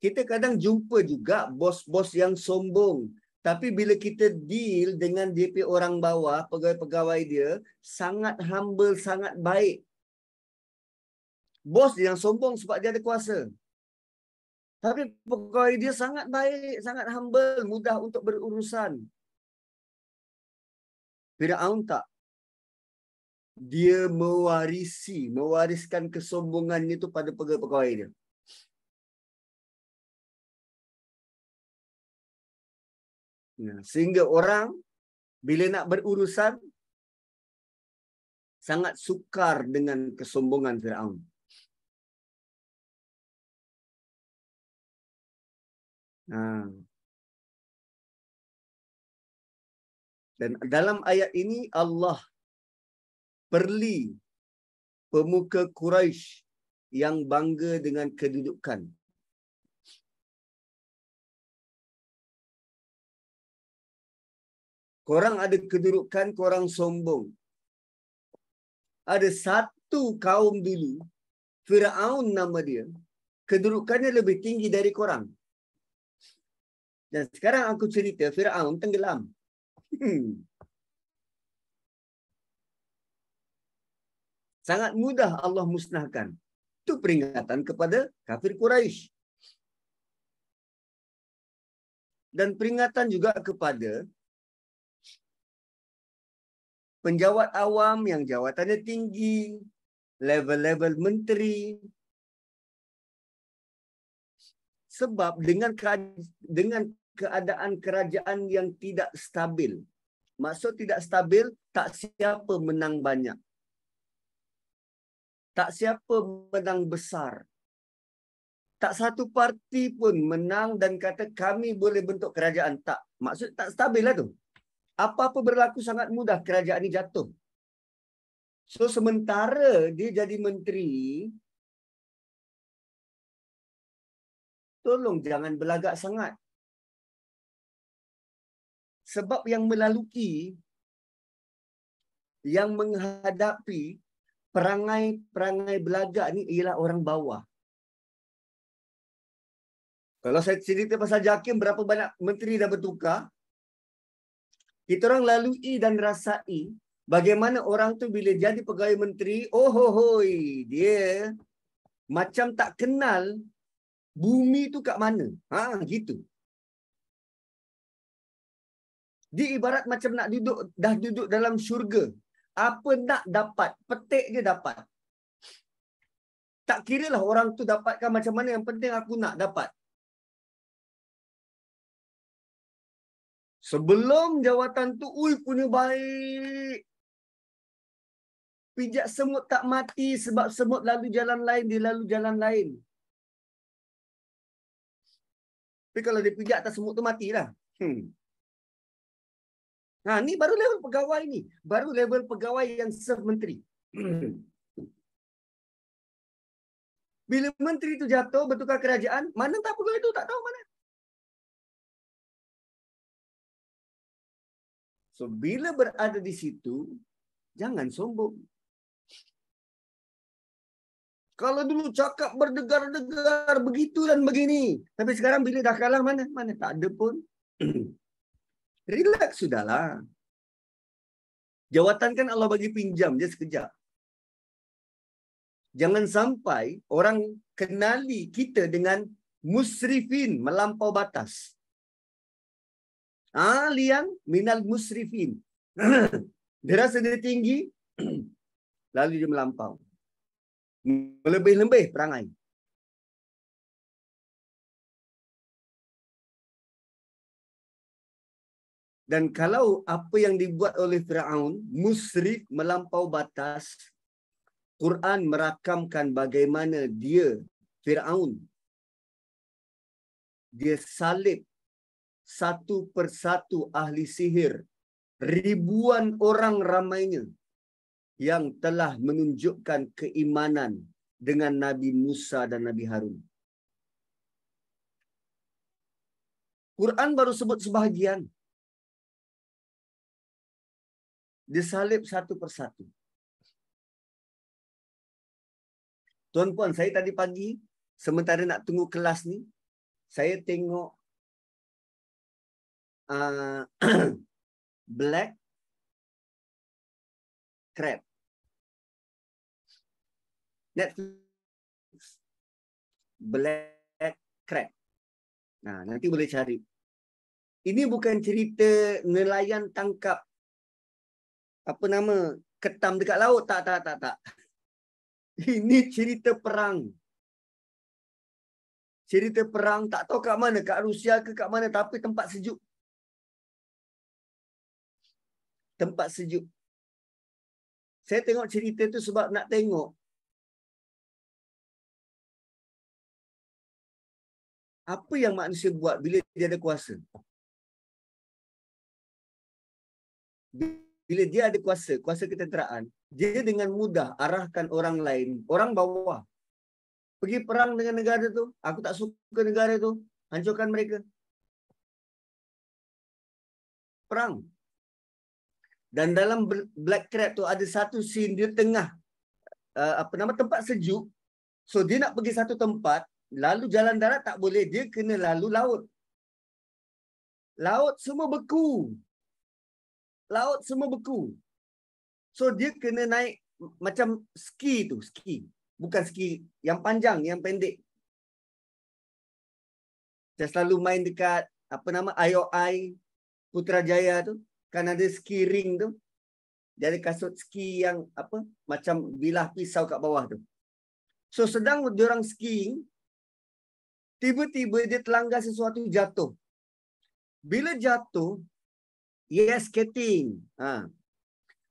Kita kadang jumpa juga bos-bos yang sombong. Tapi bila kita deal dengan DP orang bawah, pegawai-pegawai dia, sangat humble, sangat baik. Bos yang sombong sebab dia ada kuasa. Tapi pegawai dia sangat baik, sangat humble, mudah untuk berurusan. Firaun tak. Dia mewariskan kesombongannya itu pada pegawai-pegawai dia. Sehingga orang bila nak berurusan sangat sukar dengan kesombongan Firaun. Dan dalam ayat ini Allah perli pemuka Quraisy yang bangga dengan kedudukan. Korang ada kedudukan, korang sombong. Ada satu kaum dulu, Firaun nama dia, kedudukannya lebih tinggi dari korang. Dan sekarang aku cerita, Firaun tenggelam. Sangat mudah Allah musnahkan. Itu peringatan kepada kafir Quraisy. Dan peringatan juga kepada penjawat awam yang jawatannya tinggi, level-level menteri. Sebab dengan keadaan kerajaan yang tidak stabil. Maksud tidak stabil, tak siapa menang banyak. Tak siapa menang besar. Tak satu parti pun menang dan kata kami boleh bentuk kerajaan. Tak. Maksud tak stabil lah tu. Apa-apa berlaku sangat mudah kerajaan ini jatuh. So sementara dia jadi menteri, tolong jangan belagak sangat. Sebab yang melalui, yang menghadapi perangai belagak ni ialah orang bawah. Kalau saya cerita pasal JAKIM, berapa banyak menteri dah bertukar, kita orang lalui dan rasai bagaimana orang tu bila jadi pegawai menteri, dia macam tak kenal bumi tu kat mana. Gitu. Dia ibarat macam dah duduk dalam syurga. Apa nak dapat, petik je dapat. Tak kiralah orang tu dapatkan macam mana, yang penting aku nak dapat. Sebelum jawatan tu, punya baik. Pijak semut tak mati sebab semut lalu jalan lain, dia lalu jalan lain. Tapi kalau dia pijak atas semut tu matilah. Ni baru level pegawai ni. Baru level pegawai yang serve menteri. Bila menteri tu jatuh, bertukar kerajaan, mana tak pegawai tu tak tahu mana. So, bila berada di situ, jangan sombong. Kalau dulu cakap berdegar-degar begitu dan begini. Tapi sekarang bila dah kalah mana? Mana tak ada pun. Relax sudahlah. Jawatan kan Allah bagi pinjam je sekejap. Jangan sampai orang kenali kita dengan musrifin, melampau batas. Liang minal musrifin. Dia rasa dia tinggi, lalu dia melampau. Melebih-lebih perangai. Dan kalau apa yang dibuat oleh Firaun, musrif, melampau batas, Quran merakamkan bagaimana dia, Firaun, dia salib satu persatu ahli sihir, ribuan orang ramainya yang telah menunjukkan keimanan dengan Nabi Musa dan Nabi Harun. Quran baru sebut sebahagian. Disalib satu persatu. Tuan-puan, saya tadi pagi, sementara nak tunggu kelas ni, saya tengok Black Crab. Netflix. Black Crab. Nanti boleh cari. Ini bukan cerita nelayan tangkap ketam dekat laut. Tak. Ini cerita perang. Cerita perang, tak tahu kat mana, kat Rusia ke kat mana, tapi tempat sejuk. Tempat sejuk. Saya tengok cerita tu sebab nak tengok apa yang manusia buat bila dia ada kuasa. Bila dia ada kuasa ketenteraan, dia dengan mudah arahkan orang lain, orang bawah, pergi perang dengan negara tu. Aku tak suka negara tu, hancurkan mereka. Perang. Dan dalam Black Crab tu ada satu scene dia tengah tempat sejuk. So dia nak pergi satu tempat, lalu jalan darat tak boleh, dia kena lalu laut. Laut semua beku. Laut semua beku. So dia kena naik macam ski tu, ski. Bukan ski yang panjang, yang pendek. Saya selalu main dekat apa nama IOI Putrajaya tu, kan ada ski ring tu. Jadi kasut ski yang apa macam bilah pisau kat bawah tu. So sedang diorang skiing, tiba-tiba dia terlanggar sesuatu jatuh. Bila jatuh, yes, skating.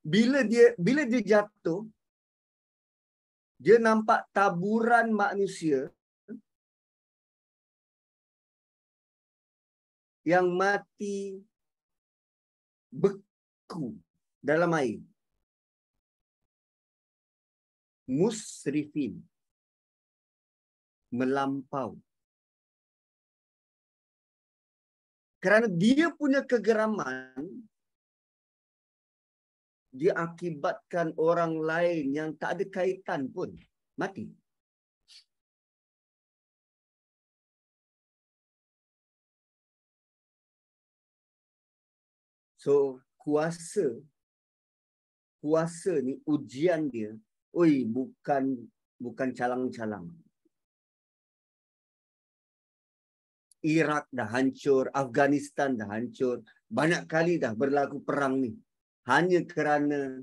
Bila dia jatuh, dia nampak taburan manusia yang mati beku dalam air. Musrifin. Melampau. Kerana dia punya kegeraman, dia akibatkan orang lain yang tak ada kaitan pun mati. So, kuasa ni ujian dia, bukan calang-calang. Iraq dah hancur, Afghanistan dah hancur, banyak kali dah berlaku perang ni. Hanya kerana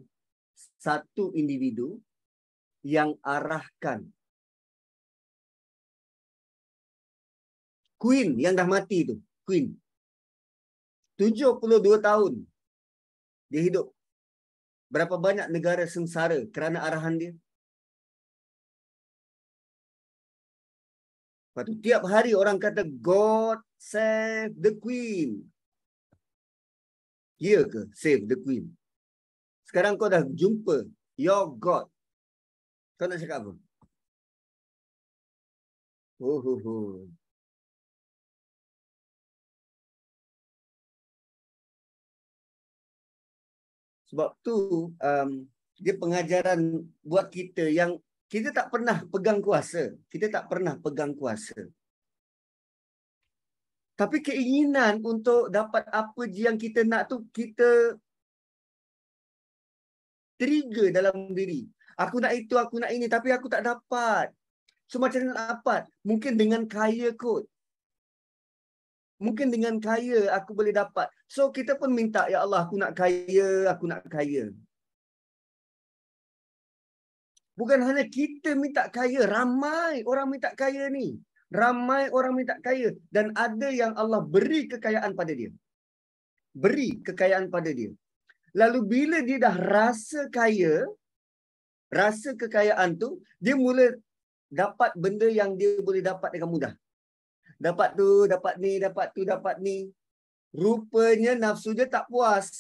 satu individu yang arahkan Queen yang dah mati tu, Queen. 72 tahun dia hidup. Berapa banyak negara sengsara kerana arahan dia? Lepas tu, tiap hari orang kata, God save the Queen. Ya ke? Save the Queen. Sekarang kau dah jumpa your God. Kau nak cakap apa? Sebab tu, dia pengajaran buat kita yang kita tak pernah pegang kuasa. Kita tak pernah pegang kuasa. Tapi keinginan untuk dapat apa je yang kita nak tu, kita trigger dalam diri. Aku nak itu, aku nak ini, tapi aku tak dapat. So macam mana nak dapat? Mungkin dengan kaya kot. Mungkin dengan kaya aku boleh dapat. So kita pun minta, ya Allah, aku nak kaya, aku nak kaya. Bukan hanya kita minta kaya, ramai orang minta kaya ni. Ramai orang minta kaya. Dan ada yang Allah beri kekayaan pada dia. Beri kekayaan pada dia. Lalu bila dia dah rasa kaya, rasa kekayaan tu, dia mula dapat benda yang dia boleh dapat dengan mudah. Dapat tu, dapat ni, dapat tu, dapat ni. Rupanya nafsu dia tak puas.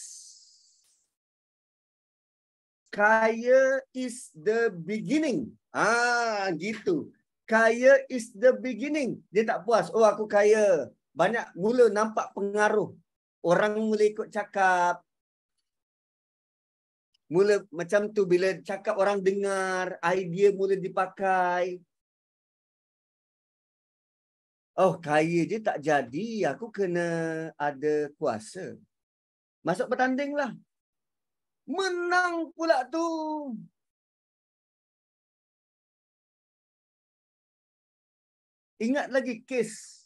Kaya is the beginning. Gitu. Kaya is the beginning. Dia tak puas. Oh, aku kaya. Banyak mula nampak pengaruh. Orang mula ikut cakap. Mula macam tu bila cakap orang dengar, idea mula dipakai. Oh, kaya je tak jadi. Aku kena ada kuasa. Masuk bertanding lah. Menang pula tu. Ingat lagi kes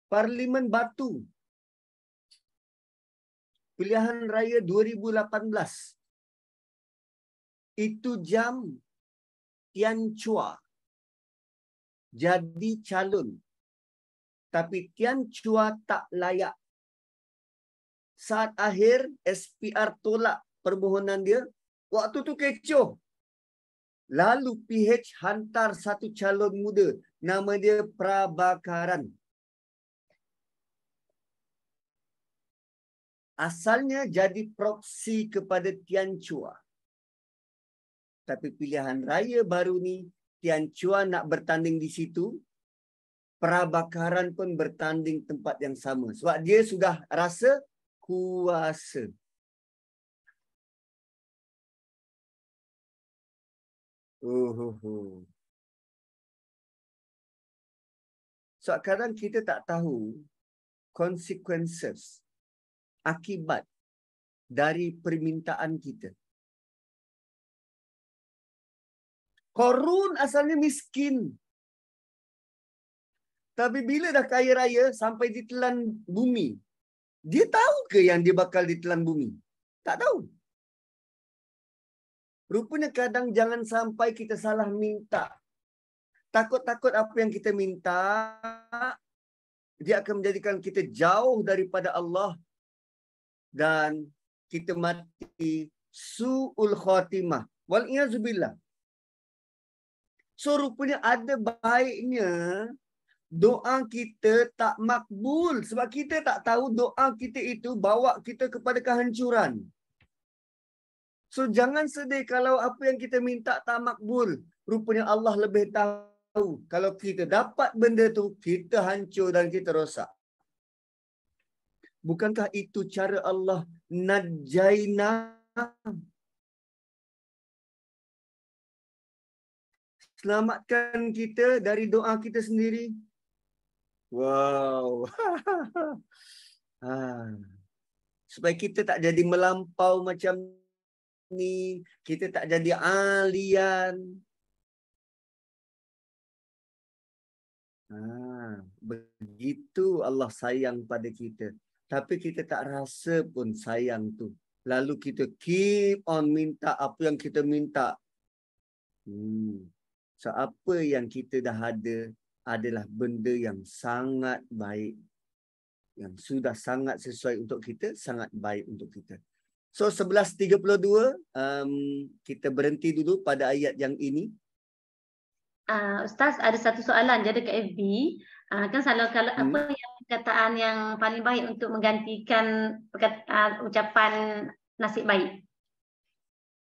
Parlimen Batu. Pilihan Raya 2018. Itu jam Tian Chua jadi calon. Tapi Tian Chua tak layak. Saat akhir, SPR tolak permohonan dia. Waktu tu kecoh. Lalu PH hantar satu calon muda. Nama dia Prabakaran. Asalnya jadi proksi kepada Tian Chua. Tapi pilihan raya baru ni, Tian Chua nak bertanding di situ. Prabakaran pun bertanding tempat yang sama. Sebab dia sudah rasa kuasa. So, kadang kita tak tahu consequences, akibat dari permintaan kita. Qarun asalnya miskin. Tapi bila dah kaya raya sampai ditelan bumi, dia tahu ke yang dia bakal ditelan bumi? Tak tahu. Rupanya kadang jangan sampai kita salah minta. Takut-takut apa yang kita minta, dia akan menjadikan kita jauh daripada Allah dan kita mati su'ul khatimah. Wal'iyazubillah. So rupanya ada baiknya doa kita tak makbul sebab kita tak tahu doa kita itu bawa kita kepada kehancuran. So jangan sedih kalau apa yang kita minta tak makbul. Rupanya Allah lebih tahu. Kalau kita dapat benda tu, kita hancur dan kita rosak. Bukankah itu cara Allah najaina? Selamatkan kita dari doa kita sendiri. Wow. Supaya kita tak jadi melampau macam ni. Kita tak jadi alian. Begitu Allah sayang pada kita. Tapi kita tak rasa pun sayang tu. Lalu kita keep on minta apa yang kita minta. So apa yang kita dah ada adalah benda yang sangat baik. Yang sudah sangat sesuai untuk kita, sangat baik untuk kita. So 11.32, kita berhenti dulu pada ayat yang ini. Ustaz, ada satu soalan je dekat FB. Kan selalu kalau apa yang perkataan yang paling baik untuk menggantikan ucapan nasib baik?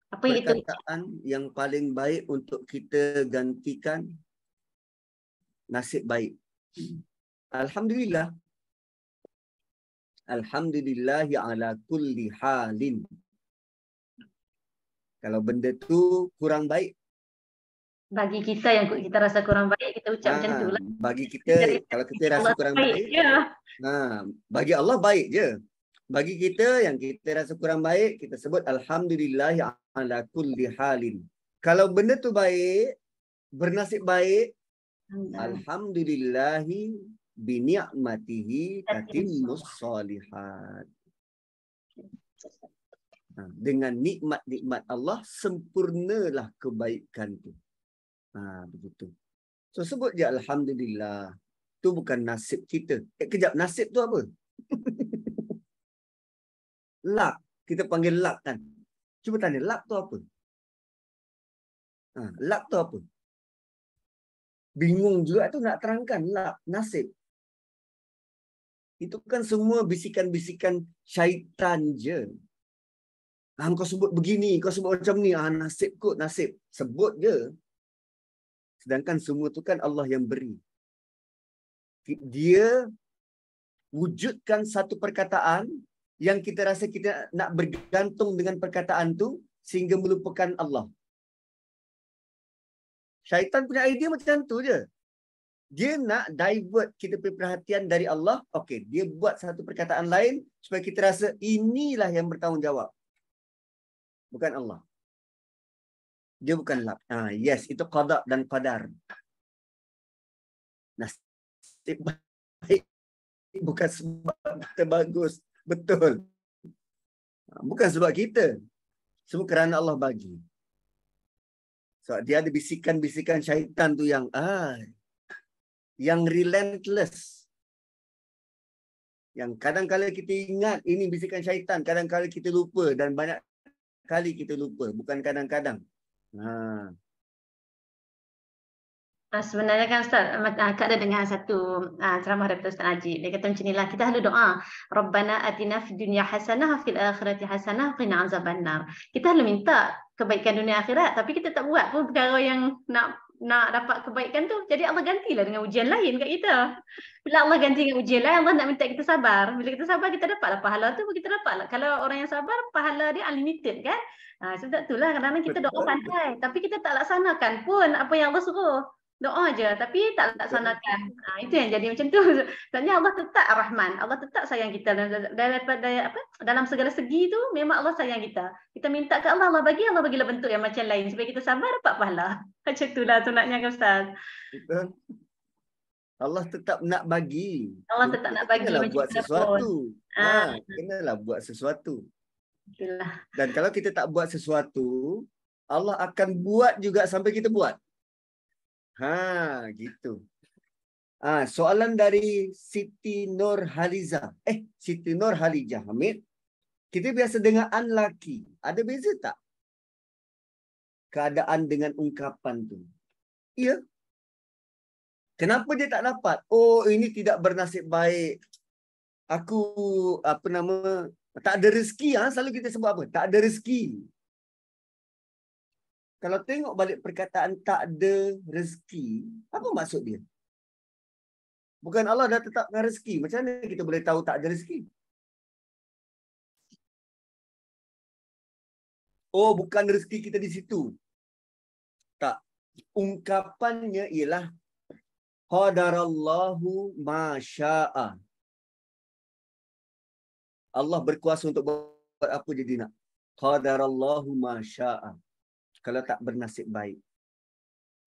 Apa itu? Perkataan yang paling baik untuk kita gantikan nasib baik. Alhamdulillah. Alhamdulillahi ala kulli halin. Kalau benda tu kurang baik, bagi kita yang kita rasa kurang baik, kita ucap macam tu lah. Bagi kita, kalau kita rasa kurang baik, bagi Allah baik je. Bagi kita yang kita rasa kurang baik, kita sebut Alhamdulillahi ala kulli halin. Kalau benda tu baik, bernasib baik, Alhamdulillahi bini'matihi tatimmus shalihat. Dengan nikmat-nikmat Allah, sempurnalah kebaikan tu. Begitu. So sebut je Alhamdulillah. Tu bukan nasib kita. Kejap, nasib tu apa? Luck. Kita panggil luck kan. Cuba tanya, luck tu apa? Luck tu apa? Bingung juga tu nak terangkan luck, nasib. Itu kan semua bisikan-bisikan syaitan je. Kau sebut begini, kau sebut macam ni. Nasib kot, nasib. Sebut je. Sedangkan semua tu kan Allah yang beri. Dia wujudkan satu perkataan yang kita rasa kita nak bergantung dengan perkataan tu sehingga melupakan Allah. Syaitan punya idea macam tu je. Dia nak divert kita punya perhatian dari Allah. Okey, dia buat satu perkataan lain supaya kita rasa inilah yang bertanggungjawab. Bukan Allah. Dia bukan lab. Yes, itu qada dan qadar. Nasib baik bukan sebab kita bagus. Betul. Bukan sebab kita. Semua kerana Allah bagi. So, dia ada bisikan-bisikan syaitan tu yang relentless. Yang kadang-kadang kita ingat ini bisikan syaitan, kadang-kadang kita lupa dan banyak kali kita lupa. Bukan kadang-kadang. Sebenarnya kan Ustaz, Kak ada dengar satu ceramah daripada Ustaz Najib. Dia kata macam inilah, kita harus doa. Rabbana atina fid dunya hasanah fil akhirati hasanah qina azabannar. Kita harus minta kebaikan dunia akhirat, tapi kita tak buat pun perkara yang nak dapat kebaikan tu. Jadi Allah gantilah dengan ujian lain kat kita. Bila Allah ganti dengan ujian lain, Allah nak minta kita sabar. Bila kita sabar, kita dapatlah pahala tu, kita dapatlah. Kalau orang yang sabar, pahala dia unlimited kan? Sebab itulah kadang-kadang kita doa pandai, tapi kita tak laksanakan pun apa yang Allah suruh. Doa je tapi tak laksanakan. Itu yang jadi macam tu. Sebenarnya Allah tetap Ar-Rahman. Allah tetap sayang kita daripada dalam segala segi tu memang Allah sayang kita. Kita minta ke Allah, Allah bagilah bentuk yang macam lain supaya kita sabar dapat pahala. Macam itulah sunatnya kan Ustaz. Betul. Allah tetap nak bagi. Allah tetap nak bagi Kenalah macam buat mana pun. sesuatu. Kenalah buat sesuatu. Itulah. Dan kalau kita tak buat sesuatu, Allah akan buat juga sampai kita buat. Gitu. Soalan dari Siti Nur Haliza. Siti Nur Halijah Hamid. Kita biasa dengar an laki. Ada beza tak? Keadaan dengan ungkapan tu. Ya. Kenapa dia tak dapat? Oh, ini tidak bernasib baik. Aku, tak ada rezeki. Selalu kita sebut apa? Tak ada rezeki. Kalau tengok balik perkataan tak ada rezeki, apa maksud dia? Bukan Allah dah tetapkan rezeki. Macam mana kita boleh tahu tak ada rezeki? Oh, bukan rezeki kita di situ. Tak. Ungkapannya ialah qadarallahu ma syaa. Allah berkuasa untuk buat apa jadi nak. Qadarallahu ma syaa. Kalau tak bernasib baik.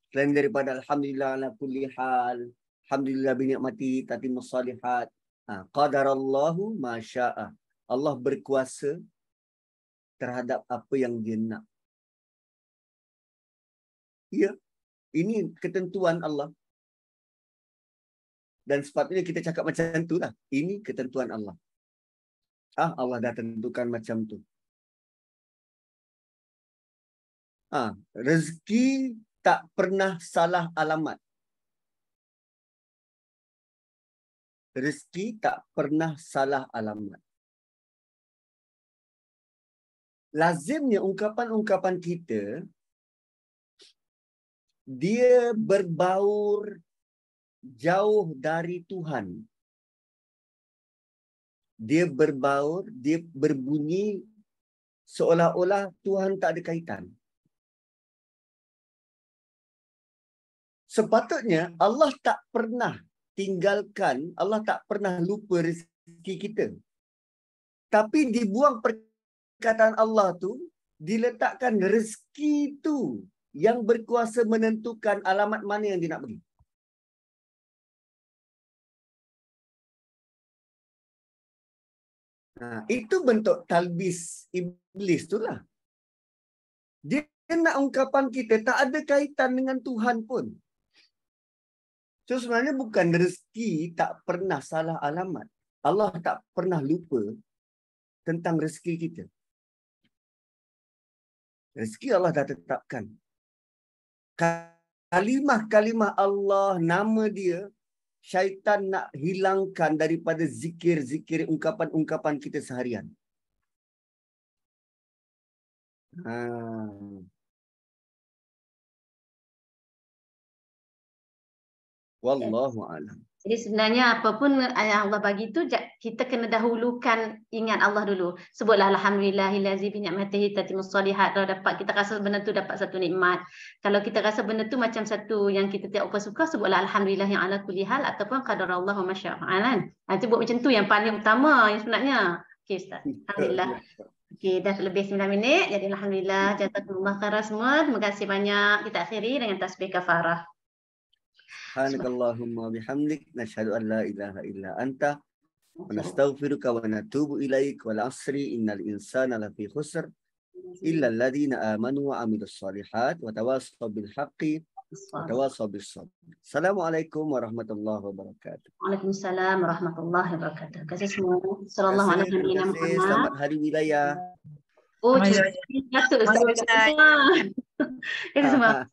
Selain daripada alhamdulillah ala kulli hal, alhamdulillah bi ni'mati tatimmus salihat. Qadarallahu ma syaa. Allah berkuasa terhadap apa yang dia nak. Ya, ini ketentuan Allah. Dan sepatutnya kita cakap macam tu lah. Ini ketentuan Allah. Allah dah tentukan macam tu. Rezeki tak pernah salah alamat. Rezeki tak pernah salah alamat. Lazimnya ungkapan-ungkapan kita, dia berbaur jauh dari Tuhan. Dia berbaur, dia berbunyi seolah-olah Tuhan tak ada kaitan. Sepatutnya Allah tak pernah tinggalkan, Allah tak pernah lupa rezeki kita. Tapi dibuang perkataan Allah tu, diletakkan rezeki tu yang berkuasa menentukan alamat mana yang dia nak bagi. Itu bentuk talbis iblis tu lah. Dia nak ungkapan kita tak ada kaitan dengan Tuhan pun. So sebenarnya bukan rezeki tak pernah salah alamat. Allah tak pernah lupa tentang rezeki kita. Rezeki Allah dah tetapkan. Kalimah-kalimah Allah, nama dia, syaitan nak hilangkan daripada zikir-zikir, ungkapan-ungkapan kita seharian. Wallahu a'lam. Jadi sebenarnya apapun yang Allah bagi tu, kita kena dahulukan ingat Allah dulu. Sebutlah alhamdulillahillazi bi ni'matihi tatimmus shalihat. Kalau dapat, kita rasa benda tu dapat satu nikmat. Kalau kita rasa benda tu macam satu yang kita tak apa suka, sebutlah alhamdulillah yang ala kulli hal ataupun qadarallahu ma syaa fa'al. Sebut macam tu yang paling utama yang sebenarnya. Okey Ustaz. Alhamdulillah. Okey, dah lebih 9 minit. Jadi alhamdulillah, jazakumullah khairan semua. Terima kasih banyak. Kita akhiri dengan tasbih kafarah. Subhanakallahumma bihamdik nashhadu an la ilaha illa anta wa nastaghfiruka wa natubu ilaik wal asri innal insana lafi khusr illa alladhina amanu wa amilus solihat wa tawassaw bil haqqi wa tawassaw bis sabr. Assalamualaikum warahmatullahi wabarakatuh. Waalaikumsalam warahmatullahi wabarakatuh. Terima kasih semua. Sallallahu alaihi wasallam. Selamat hari wilayah. Oh, jatuh Ustaz. Itu semua.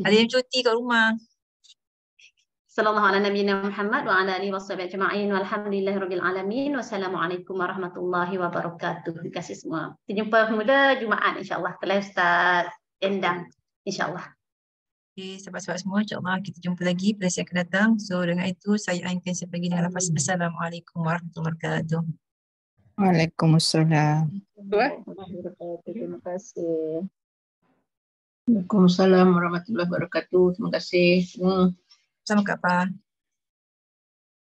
Ada yang cuti kat rumah. Sallallahu ala nabiyina Muhammad wa ala alihi washabihi ajma'in walhamdulillahirabbil alamin. Wassalamualaikum warahmatullahi wabarakatuh. Terima kasih semua. Kita jumpa pemuda Jumaat insya-Allah. Kelas Ustaz Endang insya-Allah. Okay, sahabat-sahabat semua, insya-Allah kita jumpa lagi pada sesi akan datang. So dengan itu saya akan sampai lagi dengan lafaz assalamualaikum warahmatullahi wabarakatuh. Waalaikumsalam. Terima kasih. Waalaikumsalam warahmatullahi wabarakatuh. Terima kasih semua. Sama Kak Pa.